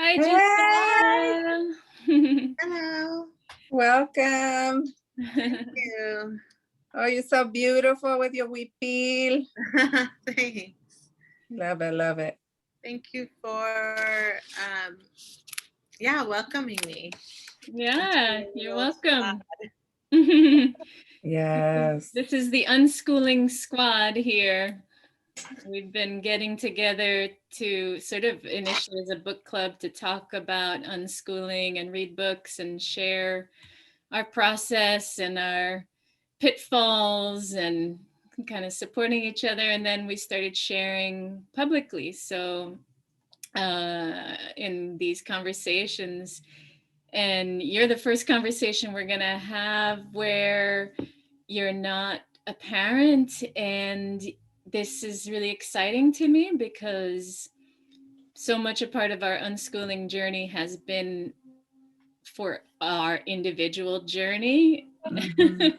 Hi, Hey, Giselle. hello. Welcome. Thank you. Oh, you're so beautiful with your huipil. Thanks. Love it, love it. Thank you for welcoming me. Yeah, you're welcome. Yes. This is the Unschooling Squad here. We've been getting together to sort of initially as a book club to talk about unschooling and read books and share our process and our pitfalls and kind of supporting each other. And then we started sharing publicly. So in these conversations, and you're the first conversation we're going to have where you're not a parent, and this is really exciting to me because so much a part of our unschooling journey has been for our individual journey. Mhm.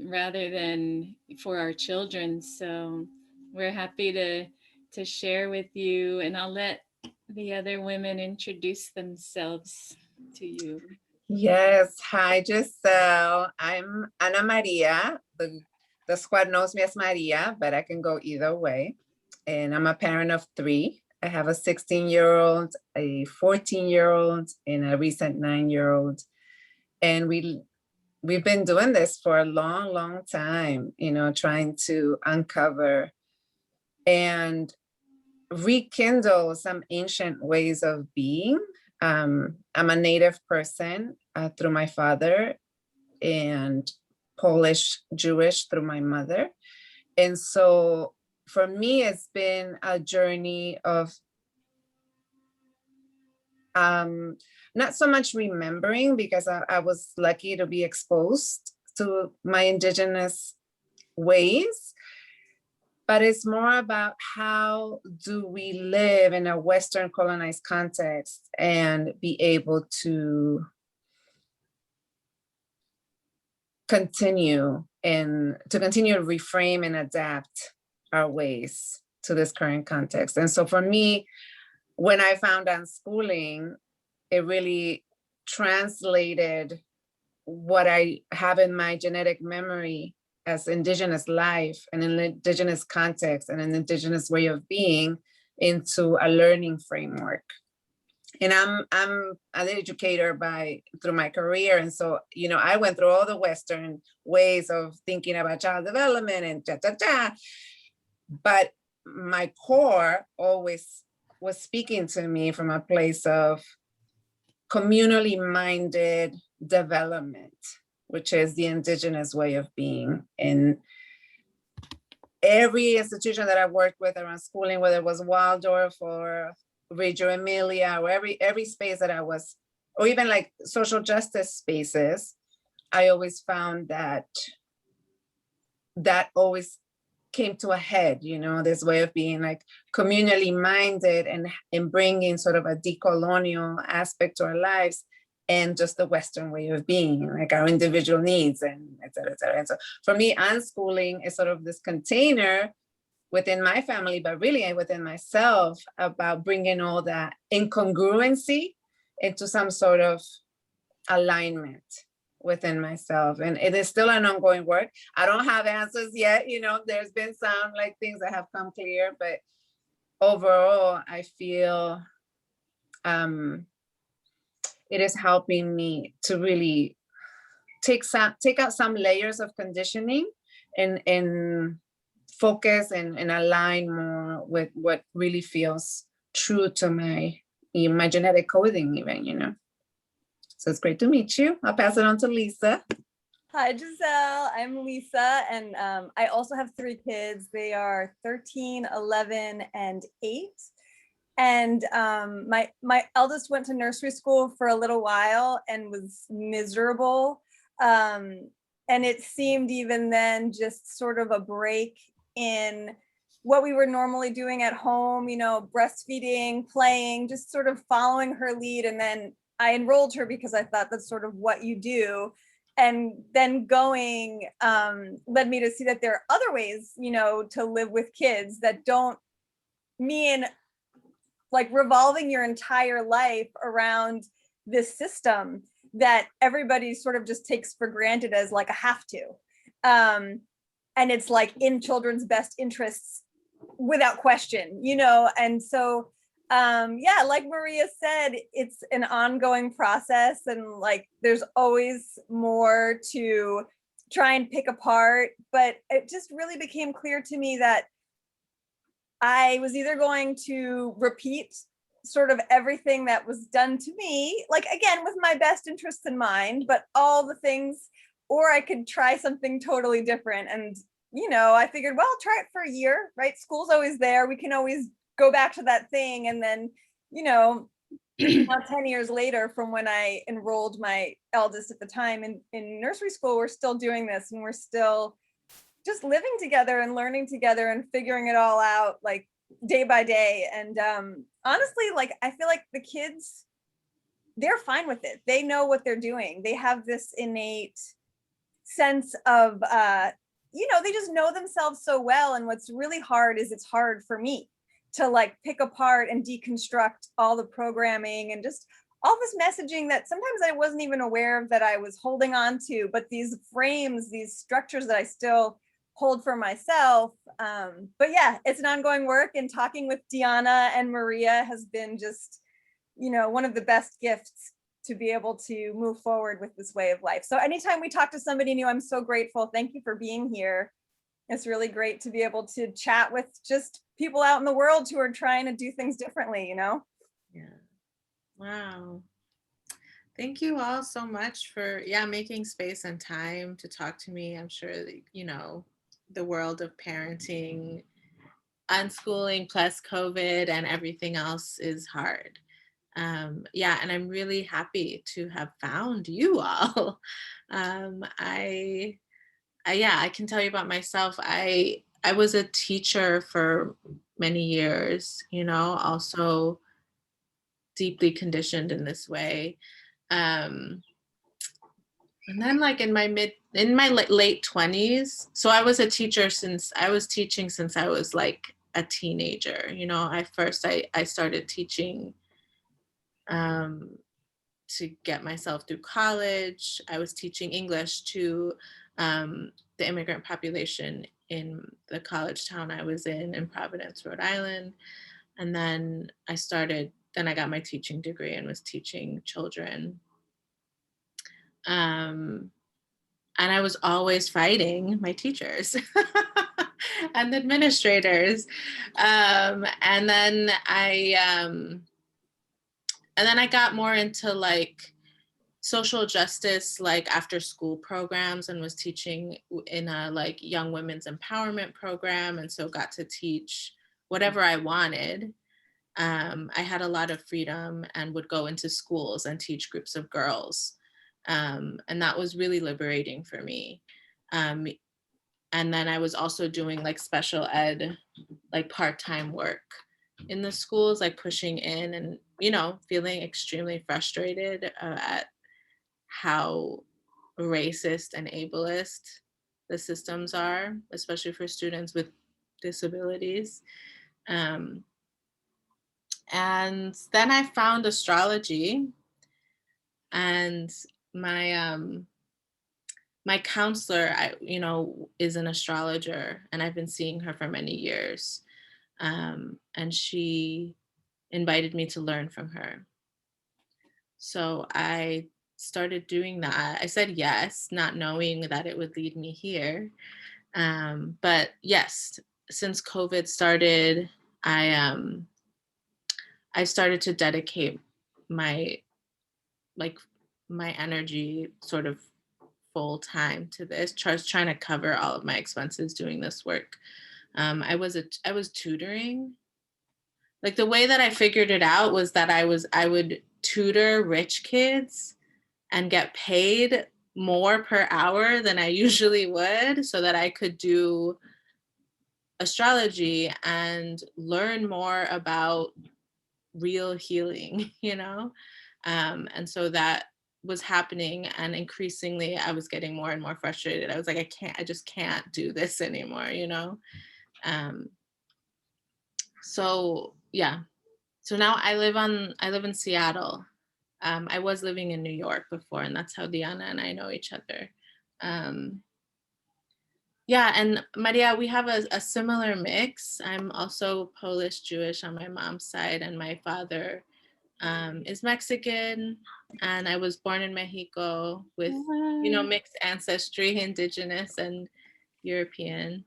Rather than for our children. So we're happy to share with you, and I'll let the other women introduce themselves to you. Yes. Hi, Giselle. I'm Ana Maria. The squad knows me as Maria, but I can go either way. And I'm a parent of three. I have a 16-year-old, a 14-year-old, and a recent 9-year-old. And we've been doing this for a long, long time, trying to uncover and rekindle some ancient ways of being. I'm a Native person through my father and Polish Jewish through my mother. And so for me, it's been a journey of not so much remembering, because I was lucky to be exposed to my indigenous ways, but it's more about how do we live in a Western colonized context and be able to continue to reframe and adapt our ways to this current context. And so for me, when I found unschooling, it really translated what I have in my genetic memory as indigenous life and an indigenous context and an indigenous way of being into a learning framework. And I'm an educator through my career. And so, I went through all the Western ways of thinking about child development and but my core always was speaking to me from a place of communally minded development, which is the indigenous way of being. And every institution that I worked with around schooling, whether it was Waldorf or Reggio Emilia, or every space that I was, or even like social justice spaces, I always found that always came to a head, this way of being like communally minded and bringing sort of a decolonial aspect to our lives, and just the Western way of being, like our individual needs and et cetera, et cetera. And so for me, unschooling is sort of this container within my family, but really within myself, about bringing all that incongruency into some sort of alignment within myself. And it is still an ongoing work. I don't have answers yet. There's been some like things that have come clear, but overall, I feel it is helping me to really take out some layers of conditioning and focus and align more with what really feels true to my genetic coding even. So it's great to meet you. I'll pass it on to Lisa. Hi, Giselle. I'm Lisa, and I also have three kids. They are 13, 11, and 8. And my eldest went to nursery school for a little while and was miserable. And it seemed even then just sort of a break in what we were normally doing at home, breastfeeding, playing, just sort of following her lead. And then I enrolled her because I thought that's sort of what you do. And then going led me to see that there are other ways, to live with kids that don't mean like revolving your entire life around this system that everybody sort of just takes for granted as like a have to. And it's like in children's best interests without question, you know? And so, yeah, like Maria said, it's an ongoing process, and like there's always more to try and pick apart. But it just really became clear to me that I was either going to repeat sort of everything that was done to me, like again, with my best interests in mind, but all the things, or I could try something totally different. And, you know, I figured, well, I'll try it for a year, right? School's always there. We can always go back to that thing. And then, you know, now 10 years later from when I enrolled my eldest at the time in nursery school, we're still doing this, and we're still just living together and learning together and figuring it all out, like day by day. And honestly, like I feel like the kids, they're fine with it. They know what they're doing. They have this innate sense of, you know, they just know themselves so well. And what's really hard is it's hard for me to like pick apart and deconstruct all the programming and just all this messaging that sometimes I wasn't even aware of that I was holding on to, but these frames, these structures that I still hold for myself. But yeah, it's an ongoing work, and talking with Dhyana and Maria has been just, you know, one of the best gifts to be able to move forward with this way of life. So anytime we talk to somebody new, I'm so grateful. Thank you for being here. It's really great to be able to chat with just people out in the world who are trying to do things differently, you know? Yeah. Wow. Thank you all so much for, making space and time to talk to me. I'm sure that, you know, the world of parenting, unschooling plus COVID and everything else is hard. And I'm really happy to have found you all. I can tell you about myself. I was a teacher for many years, you know, also deeply conditioned in this way. And then like in my late 20s, so I was a teacher since I was teaching since I was like a teenager. You know, I started teaching to get myself through college. I was teaching English to the immigrant population in the college town I was in Providence, Rhode Island. And then I got my teaching degree and was teaching children. And I was always fighting my teachers and administrators. And then I got more into like social justice, like after school programs, and was teaching in a like young women's empowerment program. And so got to teach whatever I wanted. I had a lot of freedom and would go into schools and teach groups of girls. And that was really liberating for me. And then I was also doing like special ed, like part-time work in the schools, like pushing in and, you know, feeling extremely frustrated at how racist and ableist the systems are, especially for students with disabilities. And then I found astrology, and my counselor, is an astrologer, and I've been seeing her for many years. And she invited me to learn from her. So I started doing that. I said yes, not knowing that it would lead me here. But yes, since COVID started, I started to dedicate my energy sort of full time to this, trying to cover all of my expenses doing this work. I was tutoring. Like the way that I figured it out was that I would tutor rich kids and get paid more per hour than I usually would, so that I could do astrology and learn more about real healing, you know? And so that was happening, and increasingly I was getting more and more frustrated. I was like, I just can't do this anymore, you know? So yeah, So now I live in Seattle. I was living in New York before, and that's how Dhyana and I know each other. Yeah, and Maria, we have a similar mix. I'm also Polish Jewish on my mom's side, and my father is Mexican, and I was born in Mexico with, mixed ancestry, indigenous and European.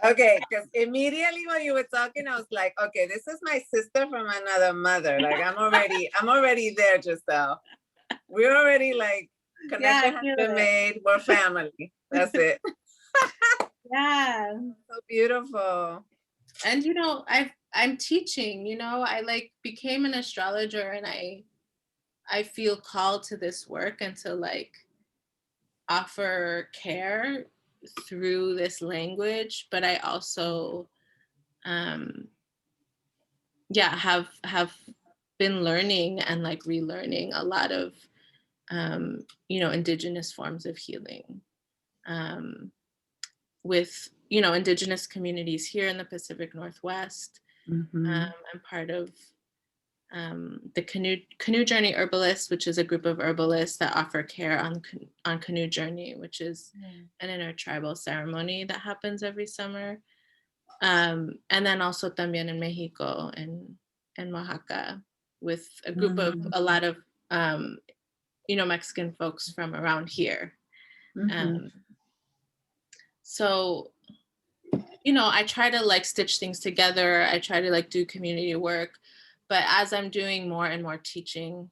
Okay, because immediately when you were talking, I was like, okay, this is my sister from another mother. Like I'm already there, Giselle. We're already like connection has been made. We're family. That's it. Yeah. So beautiful. And I'm teaching, I like became an astrologer, and I feel called to this work and to like offer care through this language, but I also have been learning and like relearning a lot of indigenous forms of healing with indigenous communities here in the Pacific Northwest. I'm part of the Canoe Journey Herbalists, which is a group of herbalists that offer care on Canoe Journey, which is an intertribal ceremony that happens every summer. And then also también in Mexico and Oaxaca with a group of a lot of Mexican folks from around here. So I try to like stitch things together. I try to like do community work. But as I'm doing more and more teaching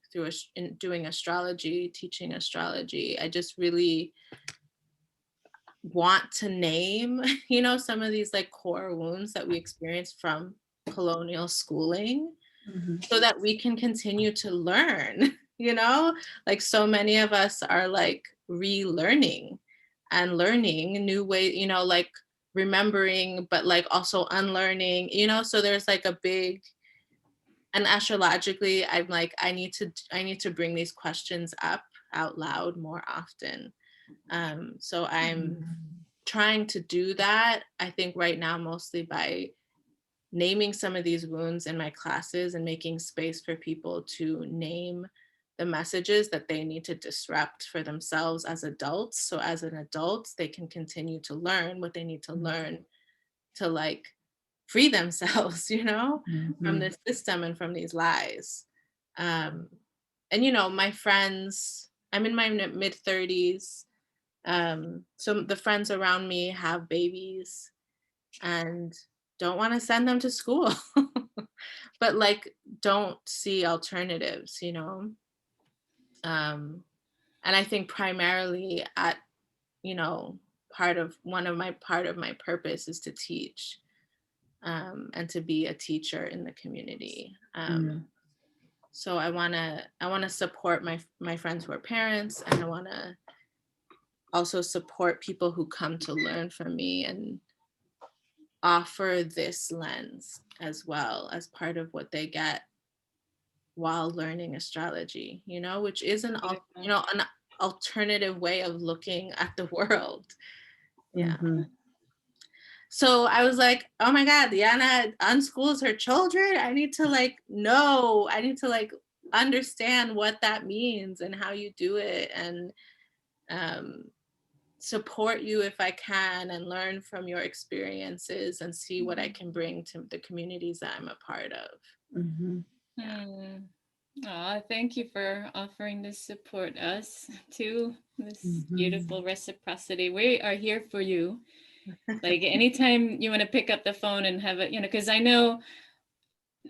doing astrology, teaching astrology, I just really want to name, some of these like core wounds that we experience from colonial schooling so that we can continue to learn, like so many of us are like relearning and learning new ways, like remembering, but like also unlearning, so there's like a big. And astrologically, I'm like, I need to bring these questions up out loud more often. So I'm trying to do that, I think right now, mostly by naming some of these wounds in my classes and making space for people to name the messages that they need to disrupt for themselves as adults. So as an adult, they can continue to learn what they need to learn to like free themselves, from this system and from these lies. And, my friends, I'm in my mid 30s. So the friends around me have babies and don't want to send them to school, but like, don't see alternatives, and I think primarily part of my purpose is to teach. And to be a teacher in the community. So I want to support my friends who are parents, and I want to also support people who come to learn from me and offer this lens as well as part of what they get while learning astrology, which is an alternative way of looking at the world. Yeah. So I was like, oh my God, Dhyana unschools her children. I need to like know, I need to like understand what that means and how you do it, and support you if I can, and learn from your experiences and see what I can bring to the communities that I'm a part of. Thank you for offering to support us too. This beautiful reciprocity. We are here for you. Like anytime you want to pick up the phone and have it, because I know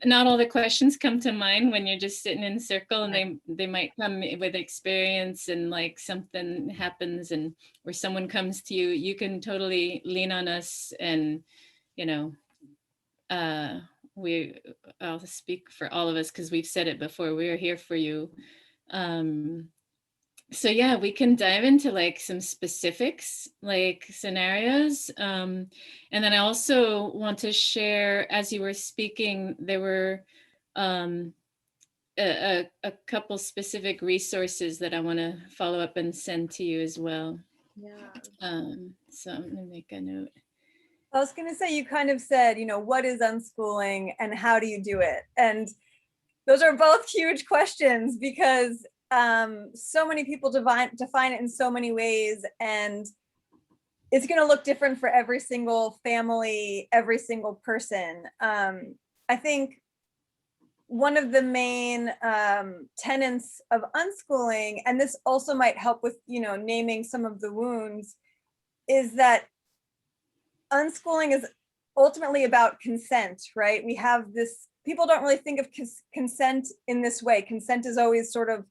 not all the questions come to mind when you're just sitting in a circle, and they might come with experience, and like something happens and where someone comes to you, you can totally lean on us. And I'll speak for all of us because we've said it before, we are here for you. So yeah, we can dive into like some specifics, like scenarios. And then I also want to share, as you were speaking, there were a couple specific resources that I want to follow up and send to you as well. Yeah. So I'm gonna make a note. I was going to say, you kind of said, what is unschooling and how do you do it? And those are both huge questions because so many people define it in so many ways, and it's going to look different for every single family, every single person. I think one of the main tenets of unschooling, and this also might help with, naming some of the wounds, is that unschooling is ultimately about consent, right? We have this, people don't really think of consent in this way. Consent is always sort of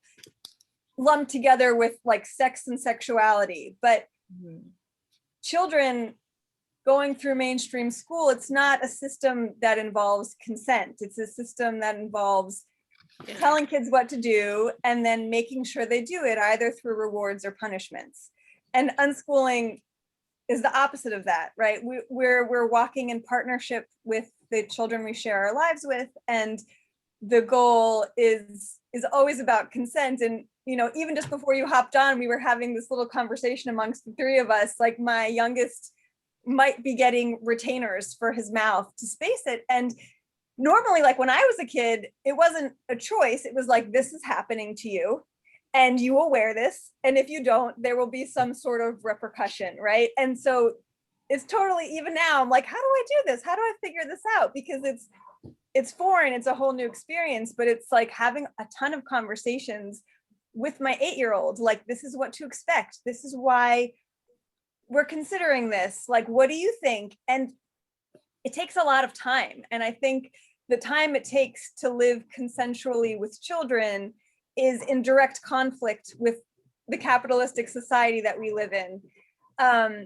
lumped together with like sex and sexuality, but children going through mainstream school, it's not a system that involves consent. It's a system that involves telling kids what to do and then making sure they do it either through rewards or punishments. And unschooling is the opposite of that, right? We're walking in partnership with the children we share our lives with, and the goal is always about consent. And even just before you hopped on, we were having this little conversation amongst the three of us. Like, my youngest might be getting retainers for his mouth to space it, and normally, like when I was a kid, it wasn't a choice. It was like, this is happening to you and you will wear this, and if you don't, there will be some sort of repercussion, right? And so it's totally, even now I'm like, how do I do this? How do I figure this out? Because it's foreign, it's a whole new experience, but it's like having a ton of conversations with my 8-year-old, like, this is what to expect, this is why we're considering this, like, what do you think? And it takes a lot of time, and I think the time it takes to live consensually with children is in direct conflict with the capitalistic society that we live in.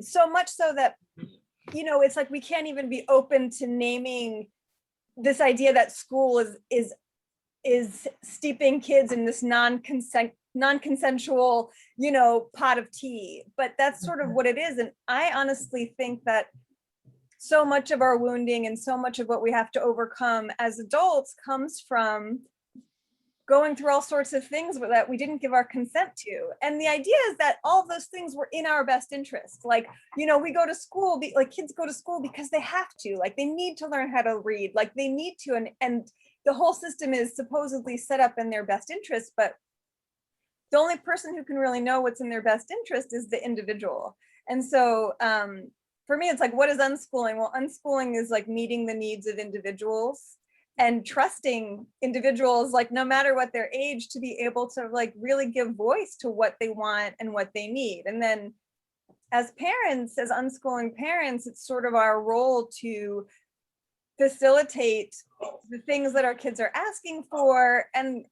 So much so that, it's like we can't even be open to naming this idea that school is steeping kids in this non-consensual, pot of tea. But that's sort of what it is. And I honestly think that so much of our wounding and so much of what we have to overcome as adults comes from going through all sorts of things that we didn't give our consent to. And the idea is that all of those things were in our best interest. Like, we go to school, kids go to school because they have to, like, they need to learn how to read, like they need to, and the whole system is supposedly set up in their best interest, but the only person who can really know what's in their best interest is the individual. And so for me, it's like, what is unschooling? Well, unschooling is like meeting the needs of individuals and trusting individuals, like, no matter what their age, to be able to like really give voice to what they want and what they need. And then as parents, as unschooling parents, it's sort of our role to facilitate the things that our kids are asking for, and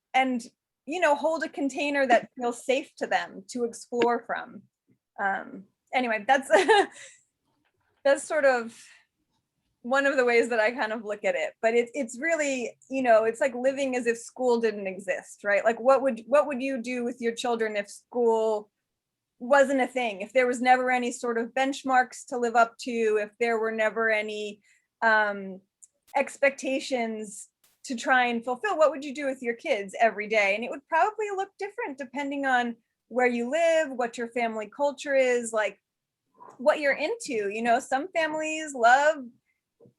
hold a container that feels safe to them to explore from. Anyway, that's that's sort of one of the ways that I kind of look at it. But it's really, it's like living as if school didn't exist, right? Like, what would you do with your children if school wasn't a thing? If there was never any sort of benchmarks to live up to, if there were never any expectations to try and fulfill, what would you do with your kids every day? And it would probably look different depending on where you live, what your family culture is, like what you're into. Some families love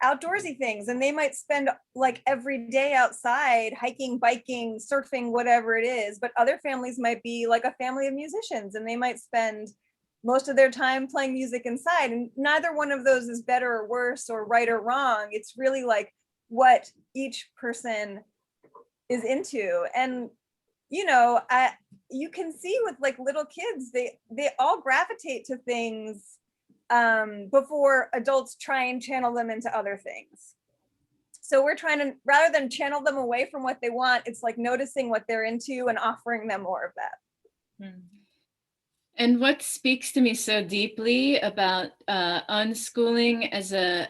outdoorsy things and they might spend like every day outside hiking, biking, surfing, whatever it is. But other families might be like a family of musicians and they might spend most of their time playing music inside. And neither one of those is better or worse or right or wrong. It's really like what each person is into. And you can see with like little kids, they all gravitate to things before adults try and channel them into other things. So we're trying to, rather than channel them away from what they want, it's like noticing what they're into and offering them more of that. And what speaks to me so deeply about unschooling as a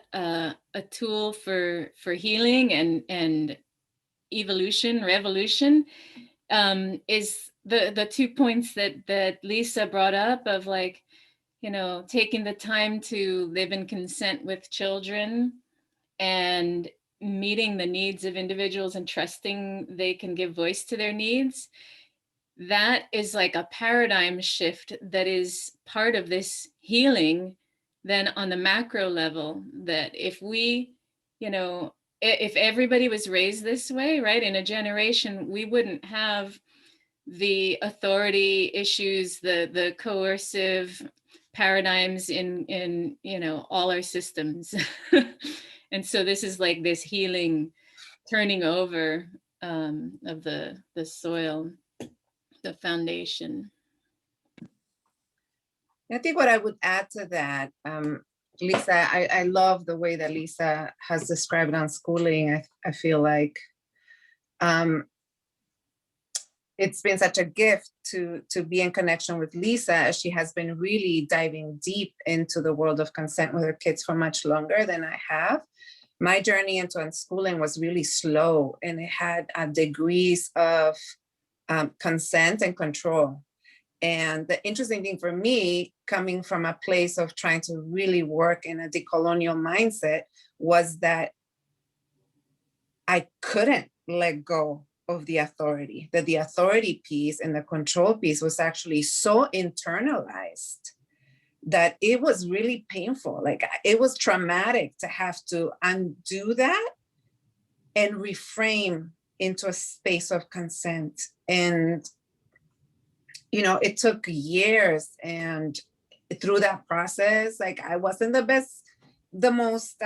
tool for healing and evolution, revolution, is the 2 points that Lisa brought up of like, taking the time to live in consent with children and meeting the needs of individuals and trusting they can give voice to their needs. That is like a paradigm shift that is part of this healing then on the macro level, that if we, if everybody was raised this way, right, in a generation, we wouldn't have the authority issues, the coercive paradigms in all our systems. And so this is like this healing, turning over of the soil, the foundation. I think what I would add to that, Lisa, I love the way that Lisa has described unschooling. I feel like it's been such a gift to be in connection with Lisa, as she has been really diving deep into the world of consent with her kids for much longer than I have. My journey into unschooling was really slow, and it had degrees of consent and control. And the interesting thing for me, coming from a place of trying to really work in a decolonial mindset, was that I couldn't let go of the authority, that the authority piece and the control piece was actually so internalized that it was really painful. Like, it was traumatic to have to undo that and reframe into a space of consent. And it took years, and through that process, like, I wasn't the most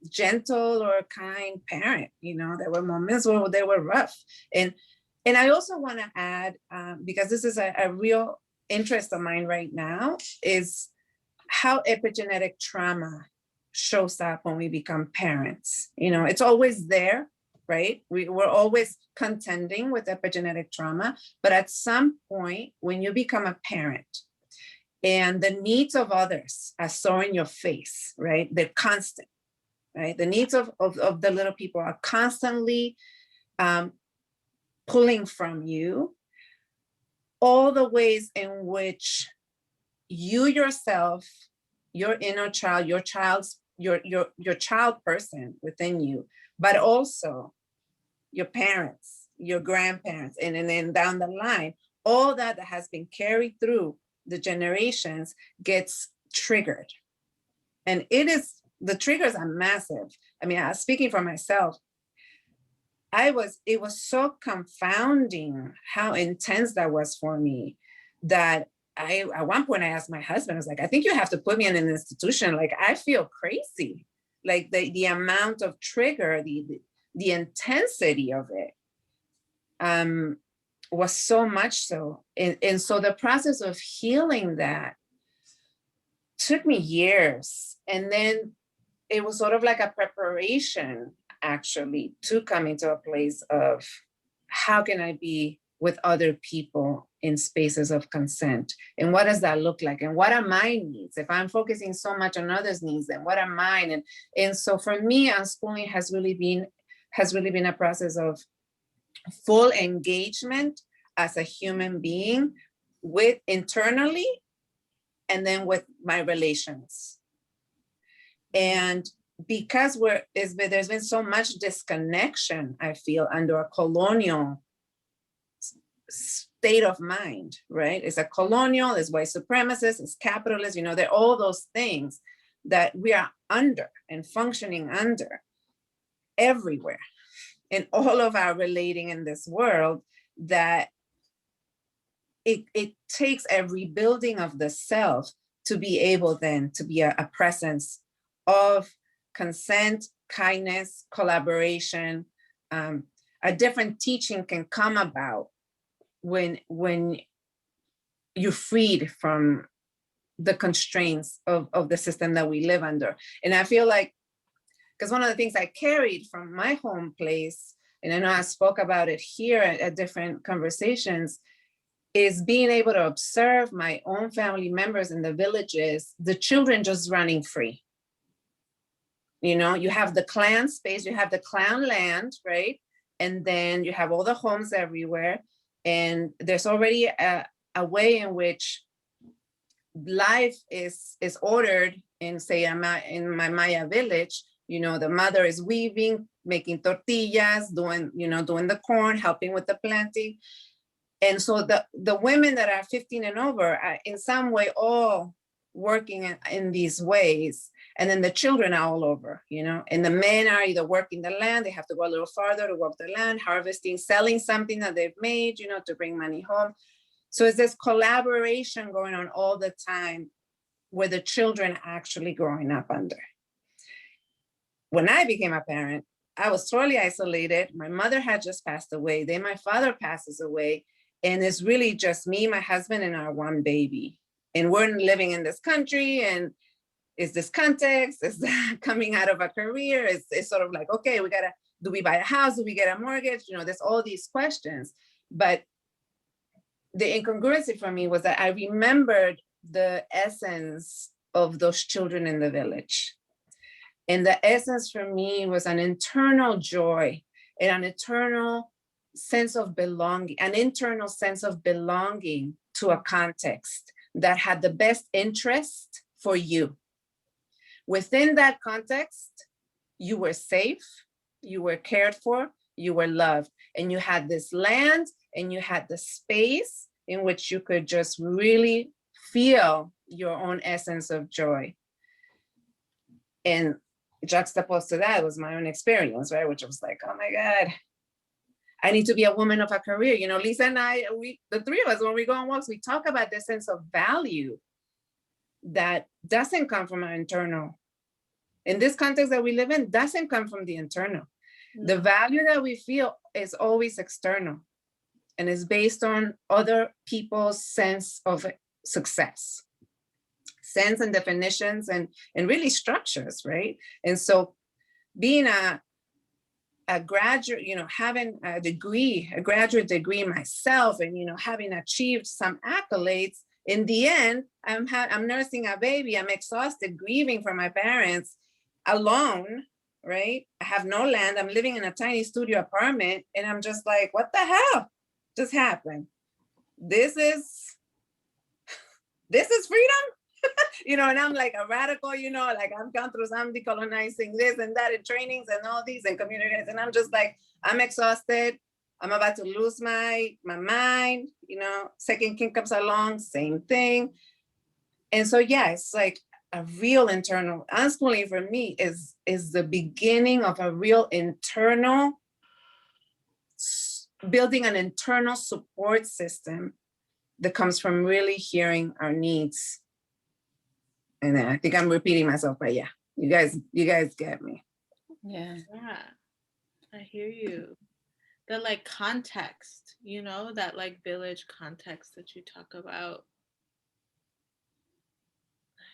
gentle or kind parent. There were moments where they were rough. And I also want to add, because this is a real interest of mine right now, is how epigenetic trauma shows up when we become parents. It's always there, right? We're always contending with epigenetic trauma, but at some point when you become a parent and the needs of others are so in your face, right? They're constant, right? The needs of the little people are constantly pulling from you. All the ways in which you yourself, your inner child, your child person within you, but also your parents, your grandparents, and then down the line, all that has been carried through the generations gets triggered. And the triggers are massive. I mean, speaking for myself, it was so confounding how intense that was for me, that at one point I asked my husband, I was like, I think you have to put me in an institution. Like, I feel crazy. Like, the amount of trigger, the intensity of it was so much so. And so the process of healing that took me years. And then it was sort of like a preparation, actually, to come into a place of, how can I be with other people in spaces of consent? And what does that look like? And what are my needs? If I'm focusing so much on others' needs, then what are mine? And so for me, unschooling has really been a process of full engagement as a human being, with internally, and then with my relations. And because there's been so much disconnection, I feel, under a colonial state of mind, right? It's a colonial, it's white supremacist, it's capitalist, they're all those things that we are under and functioning under everywhere in all of our relating in this world, that it takes a rebuilding of the self to be able then to be a presence of consent, kindness, collaboration. A different teaching can come about when you're freed from the constraints of the system that we live under. And I feel like, because one of the things I carried from my home place, and I know I spoke about it here at different conversations, is being able to observe my own family members in the villages, the children just running free. You have the clan space, you have the clan land, right? And then you have all the homes everywhere. And there's already a way in which life is ordered in, say, in my Maya village. The mother is weaving, making tortillas, doing the corn, helping with the planting. And so the women that are 15 and over are in some way all working in these ways. And then the children are all over, you know, and the men are either working the land, they have to go a little farther to work the land, harvesting, selling something that they've made, you know, to bring money home. So it's this collaboration going on all the time where the children are actually growing up under. When I became a parent, I was totally isolated. My mother had just passed away. Then my father passes away. And it's really just me, my husband, and our one baby. And we're living in this country, and is this context? Is that coming out of a career? It's sort of like, okay, do we buy a house? Do we get a mortgage? You know, there's all these questions. But the incongruency for me was that I remembered the essence of those children in the village. And the essence for me was an internal joy and an internal sense of belonging, to a context that had the best interest for you. Within that context, you were safe, you were cared for, you were loved, and you had this land and you had the space in which you could just really feel your own essence of joy. And juxtaposed to that was my own experience, right? Which was like, oh my God, I need to be a woman of a career. You know, Lisa and I, the three of us, when we go on walks, we talk about this sense of value that doesn't come from our internal. In this context that we live in, doesn't come from the internal. The value that we feel is always external and is based on other people's sense of success, sense and definitions and really structures, right? And so being a graduate, you know, having a graduate degree myself, and, you know, having achieved some accolades, in the end, I'm nursing a baby, I'm exhausted, grieving for my parents, alone, right? I have no land, I'm living in a tiny studio apartment, and I'm just like, what the hell just happened? This is freedom? You know, and I'm like a radical, you know, like I've gone through some decolonizing this and that and trainings and all these and communities, and I'm just like, I'm exhausted. I'm about to lose my mind, you know. Second kid comes along, same thing. And so, yeah, it's like a real internal, unschooling for me is the beginning of a real internal, building an internal support system that comes from really hearing our needs. And I think I'm repeating myself, but yeah, you guys get me. Yeah. Yeah, I hear you. The like context, you know, that like village context that you talk about.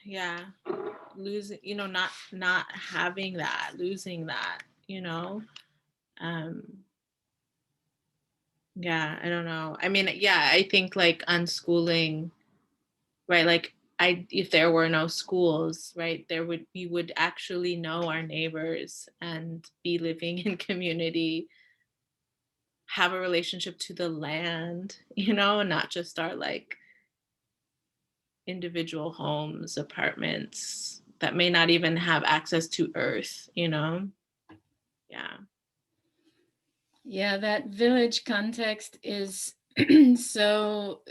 Yeah, losing, you know, not having that, losing that, you know. Um, yeah, I don't know. I mean, yeah, I think like unschooling, right? Like if there were no schools, right, we would actually know our neighbors and be living in community, have a relationship to the land, you know, and not just our like individual homes, apartments that may not even have access to earth, you know? Yeah. Yeah, that village context is so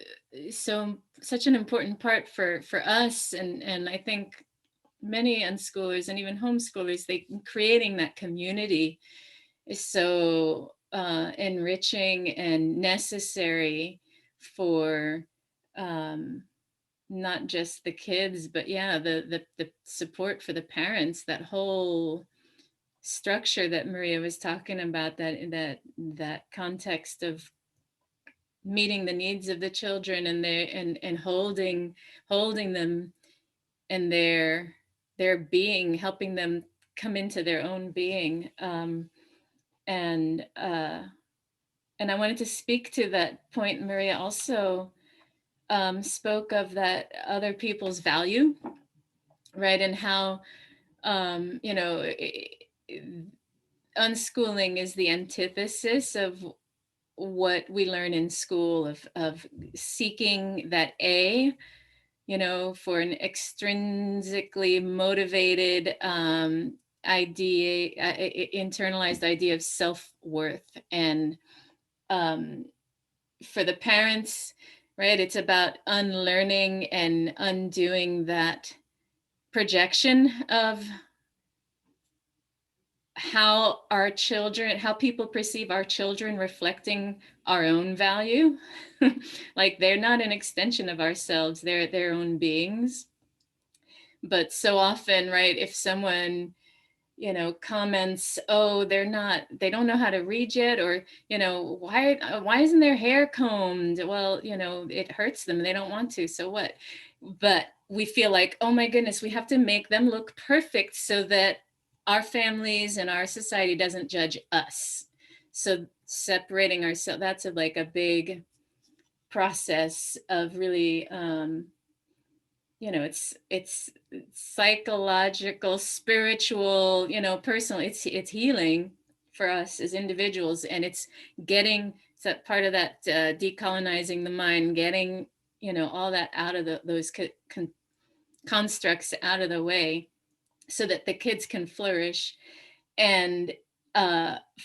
such an important part for us, and I think many unschoolers and even homeschoolers, creating that community is so enriching and necessary for not just the kids, but yeah, the support for the parents, that whole structure that Maria was talking about, that context of meeting the needs of the children and and holding them and their being, helping them come into their own being. And I wanted to speak to that point. Maria also spoke of that other people's value, right? And how, you know, unschooling is the antithesis of what we learn in school, of seeking that A, you know, for an extrinsically motivated idea, internalized idea of self-worth. And for the parents, right, it's about unlearning and undoing that projection of how our children, how people perceive our children reflecting our own value. Like they're not an extension of ourselves, they're their own beings. But so often, right, if someone, you know, comments, oh, they don't know how to read yet, or, you know, why isn't their hair combed? Well, you know, it hurts them, they don't want to, so what? But we feel like, oh my goodness, we have to make them look perfect so that our families and our society doesn't judge us. So separating ourselves, that's like a big process of really, you know, it's psychological, spiritual, you know, personal, it's healing for us as individuals, and it's getting that part of that decolonizing the mind, getting, you know, all that out of those constructs out of the way, so that the kids can flourish and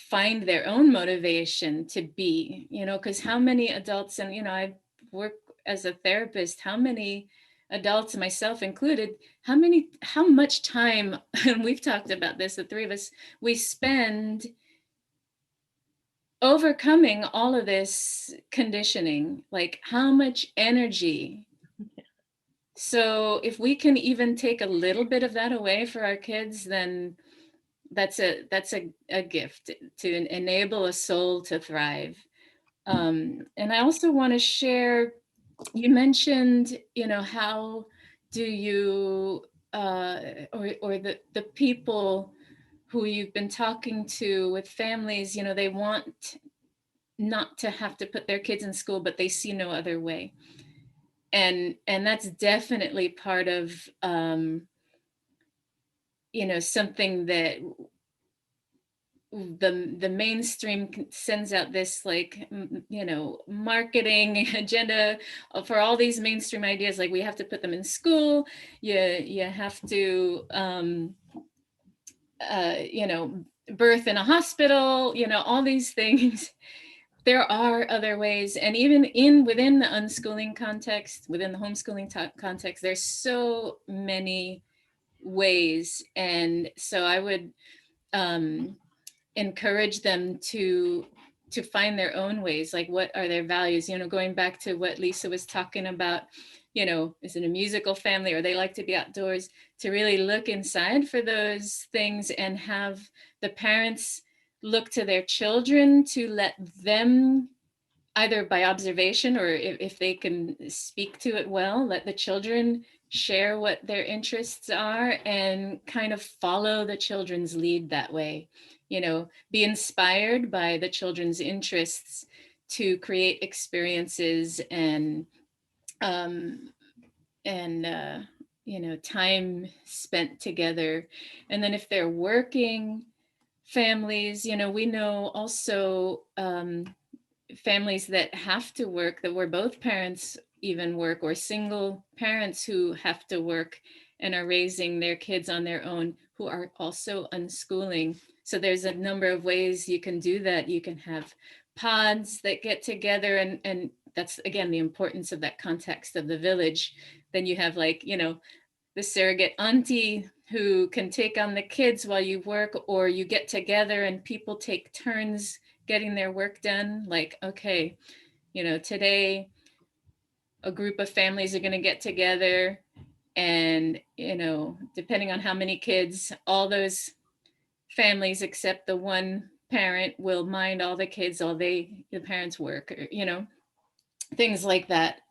find their own motivation to be, you know, because how many adults, and, you know, I work as a therapist, how many adults, myself included, how much time, and we've talked about this, the three of us, we spend overcoming all of this conditioning, like how much energy. So if we can even take a little bit of that away for our kids, then that's a gift to enable a soul to thrive. And I also want to share, you mentioned, you know, how do you or the people who you've been talking to with families, you know, they want not to have to put their kids in school, but they see no other way. And that's definitely part of you know, something that the mainstream sends out this, like, you know, marketing agenda for all these mainstream ideas, like we have to put them in school, you have to you know, birth in a hospital, you know, all these things. There are other ways, and even within the unschooling context, within the homeschooling context, there's so many ways. And so I would encourage them to find their own ways, like what are their values, you know, going back to what Lisa was talking about, you know, is it a musical family, or they like to be outdoors, to really look inside for those things and have the parents look to their children to let them, either by observation or if they can speak to it well, let the children share what their interests are and kind of follow the children's lead that way. You know, be inspired by the children's interests to create experiences and you know, time spent together. And then if they're working families, you know, we know also families that have to work, that where both parents even work, or single parents who have to work and are raising their kids on their own, who are also unschooling. So there's a number of ways you can do that. You can have pods that get together, and that's again the importance of that context of the village. Then you have, like, you know, the surrogate auntie who can take on the kids while you work, or you get together and people take turns getting their work done. Like, okay, you know, today a group of families are going to get together, and, you know, depending on how many kids, all those families except the one parent will mind all the kids while the parents work, or, you know, things like that.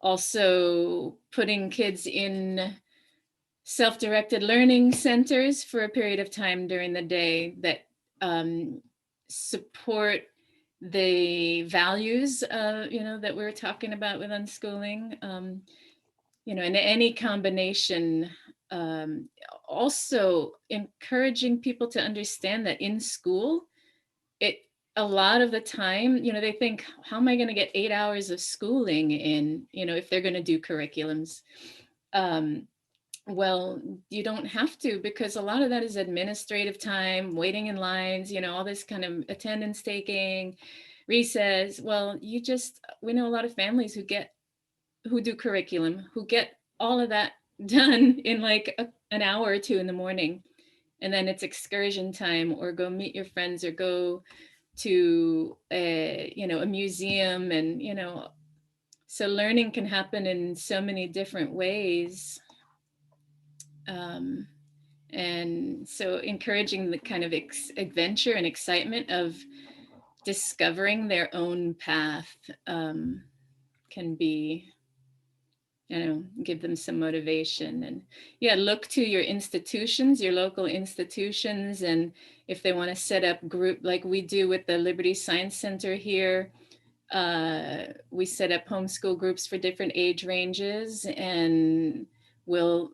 Also putting kids in self-directed learning centers for a period of time during the day that support the values, you know, that we're talking about with unschooling, you know, and any combination. Also encouraging people to understand that in school, it, a lot of the time, you know, they think, how am I going to get 8 hours of schooling in, you know, if they're going to do curriculums? Well, you don't have to, because a lot of that is administrative time, waiting in lines, you know, all this kind of attendance taking, recess. Well, we know a lot of families who do curriculum, who get all of that done in like an hour or two in the morning. And then it's excursion time, or go meet your friends, or go to a, you know, a museum. And, you know, so learning can happen in so many different ways. And so encouraging the kind of adventure and excitement of discovering their own path can be, you know, give them some motivation. And yeah, look to your institutions, your local institutions. And if they want to set up group like we do with the Liberty Science Center here, we set up homeschool groups for different age ranges, and we'll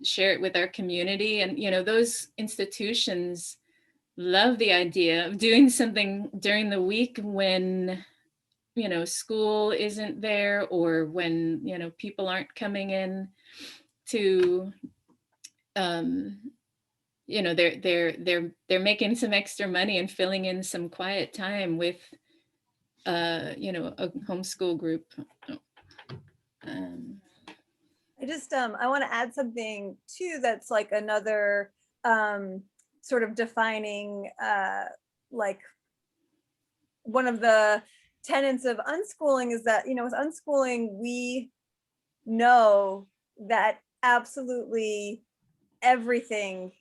share it with our community. And, you know, those institutions love the idea of doing something during the week when, you know, school isn't there, or when, you know, people aren't coming in to, you know, they're making some extra money and filling in some quiet time with, you know, a homeschool group. I want to add something too that's like another sort of defining, like one of the tenets of unschooling is that, you know, with unschooling, we know that absolutely everything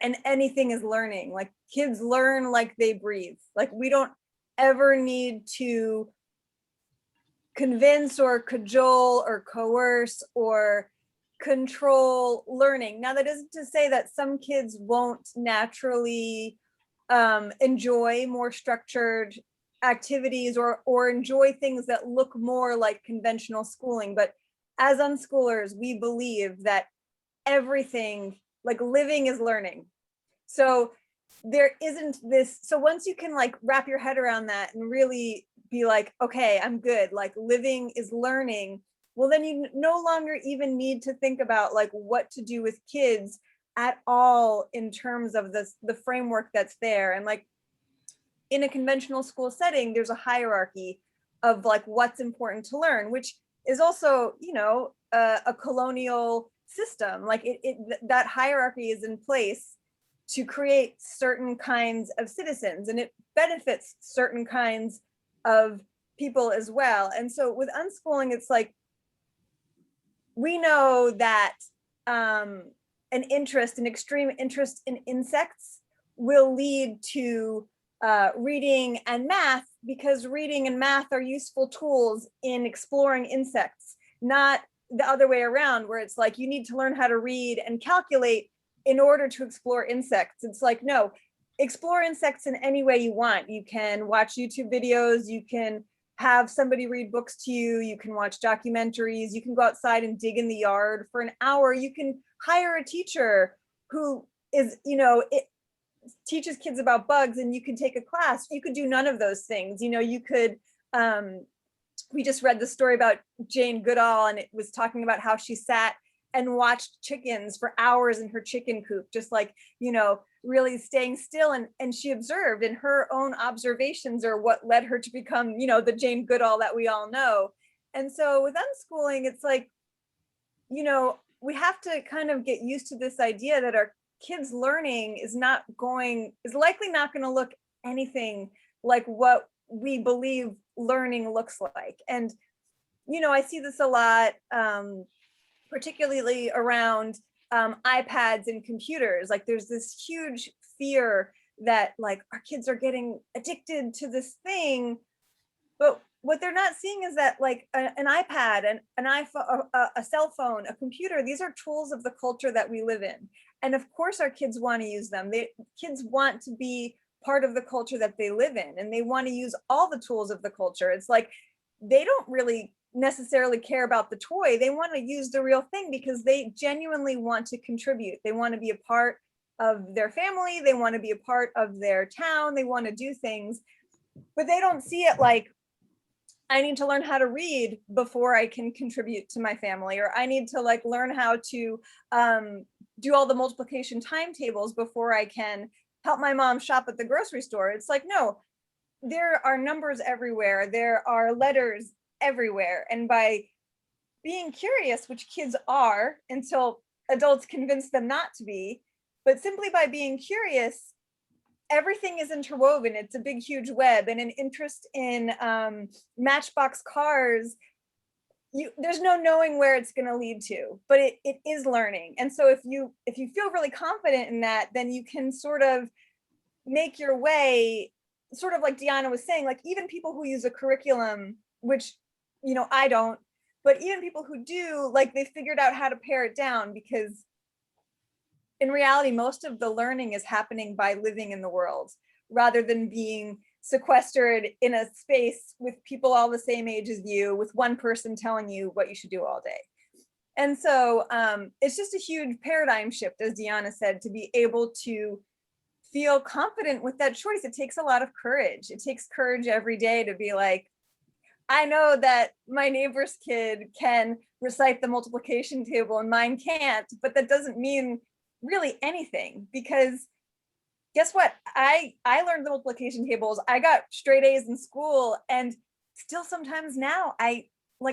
and anything is learning. Like kids learn like they breathe. Like we don't ever need to convince or cajole or coerce or control learning. Now, that isn't to say that some kids won't naturally enjoy more structured activities or enjoy things that look more like conventional schooling. But as unschoolers, we believe that everything, like living, is learning. So there isn't this, so once you can like wrap your head around that and really be like, okay, I'm good, like living is learning, well, then you no longer even need to think about like what to do with kids at all in terms of the framework that's there. And like in a conventional school setting, there's a hierarchy of like what's important to learn, which is also, you know, a colonial system. Like that hierarchy is in place to create certain kinds of citizens, and it benefits certain kinds of people as well. And so with unschooling, it's like, we know that an extreme interest in insects will lead to reading and math, because reading and math are useful tools in exploring insects, not the other way around, where it's like you need to learn how to read and calculate in order to explore insects. It's like, no, explore insects in any way you want. You can watch YouTube videos, you can have somebody read books to you, you can watch documentaries, you can go outside and dig in the yard for an hour, you can hire a teacher who is, you know, it teaches kids about bugs, and you can take a class. You could do none of those things. You know, you could, we just read the story about Jane Goodall, and it was talking about how she sat and watched chickens for hours in her chicken coop, just like, you know, really staying still. And she observed, and her own observations are what led her to become, you know, the Jane Goodall that we all know. And so with unschooling, it's like, you know, we have to kind of get used to this idea that our kids' learning is likely not going to look anything like what we believe learning looks like. And, you know, I see this a lot, particularly around iPads and computers. Like there's this huge fear that like our kids are getting addicted to this thing, but what they're not seeing is that like an iPad and an iPhone, a cell phone, a computer, these are tools of the culture that we live in. And of course our kids want to use them. Kids want to be part of the culture that they live in, and they want to use all the tools of the culture. It's like, they don't really necessarily care about the toy. They want to use the real thing because they genuinely want to contribute. They want to be a part of their family. They want to be a part of their town. They want to do things, but they don't see it like, I need to learn how to read before I can contribute to my family, or I need to like learn how to do all the multiplication timetables before I can help my mom shop at the grocery store. It's like, no, there are numbers everywhere. There are letters everywhere. And by being curious, which kids are until adults convince them not to be, but simply by being curious, everything is interwoven. It's a big, huge web, and an interest in Matchbox cars, there's no knowing where it's going to lead to, but it is learning. And so if you feel really confident in that, then you can sort of make your way, sort of like Dhyana was saying, like even people who use a curriculum, which, I don't, but even people who do, like they figured out how to pare it down, because in reality, most of the learning is happening by living in the world rather than being sequestered in a space with people all the same age as you, with one person telling you what you should do all day. And so it's just a huge paradigm shift, as Dhyana said, to be able to feel confident with that choice. It takes a lot of courage. It takes courage every day to be like, I know that my neighbor's kid can recite the multiplication table and mine can't, but that doesn't mean really anything, because guess what? I learned the multiplication tables. I got straight A's in school, and still sometimes now I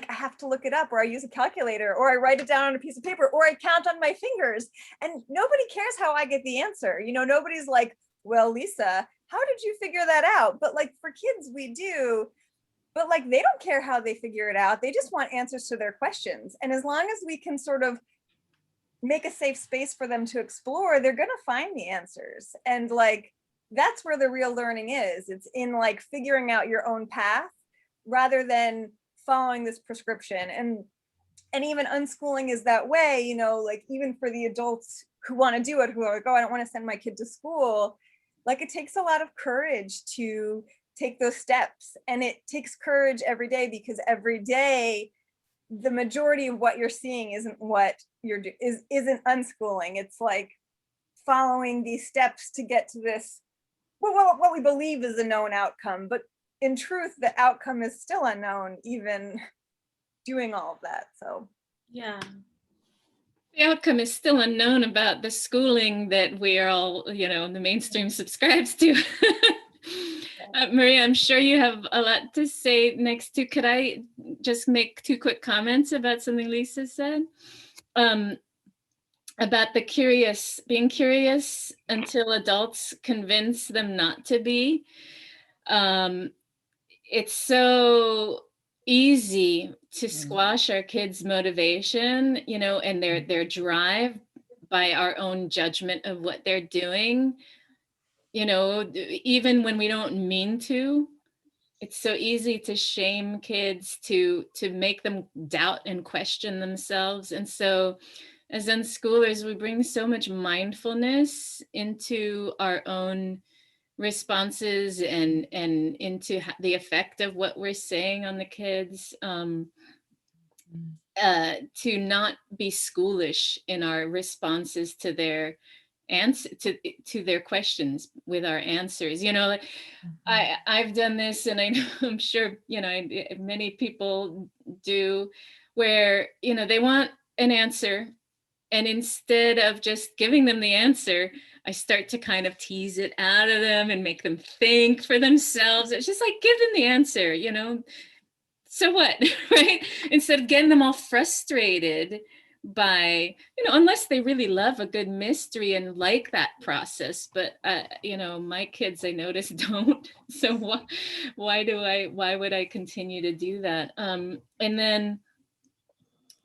have to look it up, or I use a calculator, or I write it down on a piece of paper, or I count on my fingers, and nobody cares how I get the answer. Nobody's like, well, Lisa, how did you figure that out? But like for kids, we do. But like, they don't care how they figure it out. They just want answers to their questions. And as long as we can sort of make a safe space for them to explore, they're going to find the answers. And like, that's where the real learning is. It's in like figuring out your own path rather than following this prescription. And even unschooling is that way, like even for the adults who want to do it, who are like, oh, I don't want to send my kid to school. Like, it takes a lot of courage to take those steps, and it takes courage every day, because every day the majority of what you're seeing isn't what isn't unschooling. It's like following these steps to get to this, what we believe is a known outcome, but in truth the outcome is still unknown, even doing all of that. So yeah, the outcome is still unknown about the schooling that we are all, the mainstream subscribes to. Maria, I'm sure you have a lot to say next to. Could I just make 2 quick comments about something Lisa said? About being curious until adults convince them not to be. It's so easy to squash our kids' motivation, and their drive by our own judgment of what they're doing. Even when we don't mean to, it's so easy to shame kids, to make them doubt and question themselves. And so as unschoolers, we bring so much mindfulness into our own responses and into the effect of what we're saying on the kids, to not be schoolish in our responses to their answer to their questions with our answers. I've done this, and I know, I'm sure many people do, where they want an answer, and instead of just giving them the answer, I start to kind of tease it out of them and make them think for themselves. It's just like, give them the answer, so what, right? Instead of getting them all frustrated by, unless they really love a good mystery and like that process. But, my kids, I notice, don't. So why would I continue to do that? And then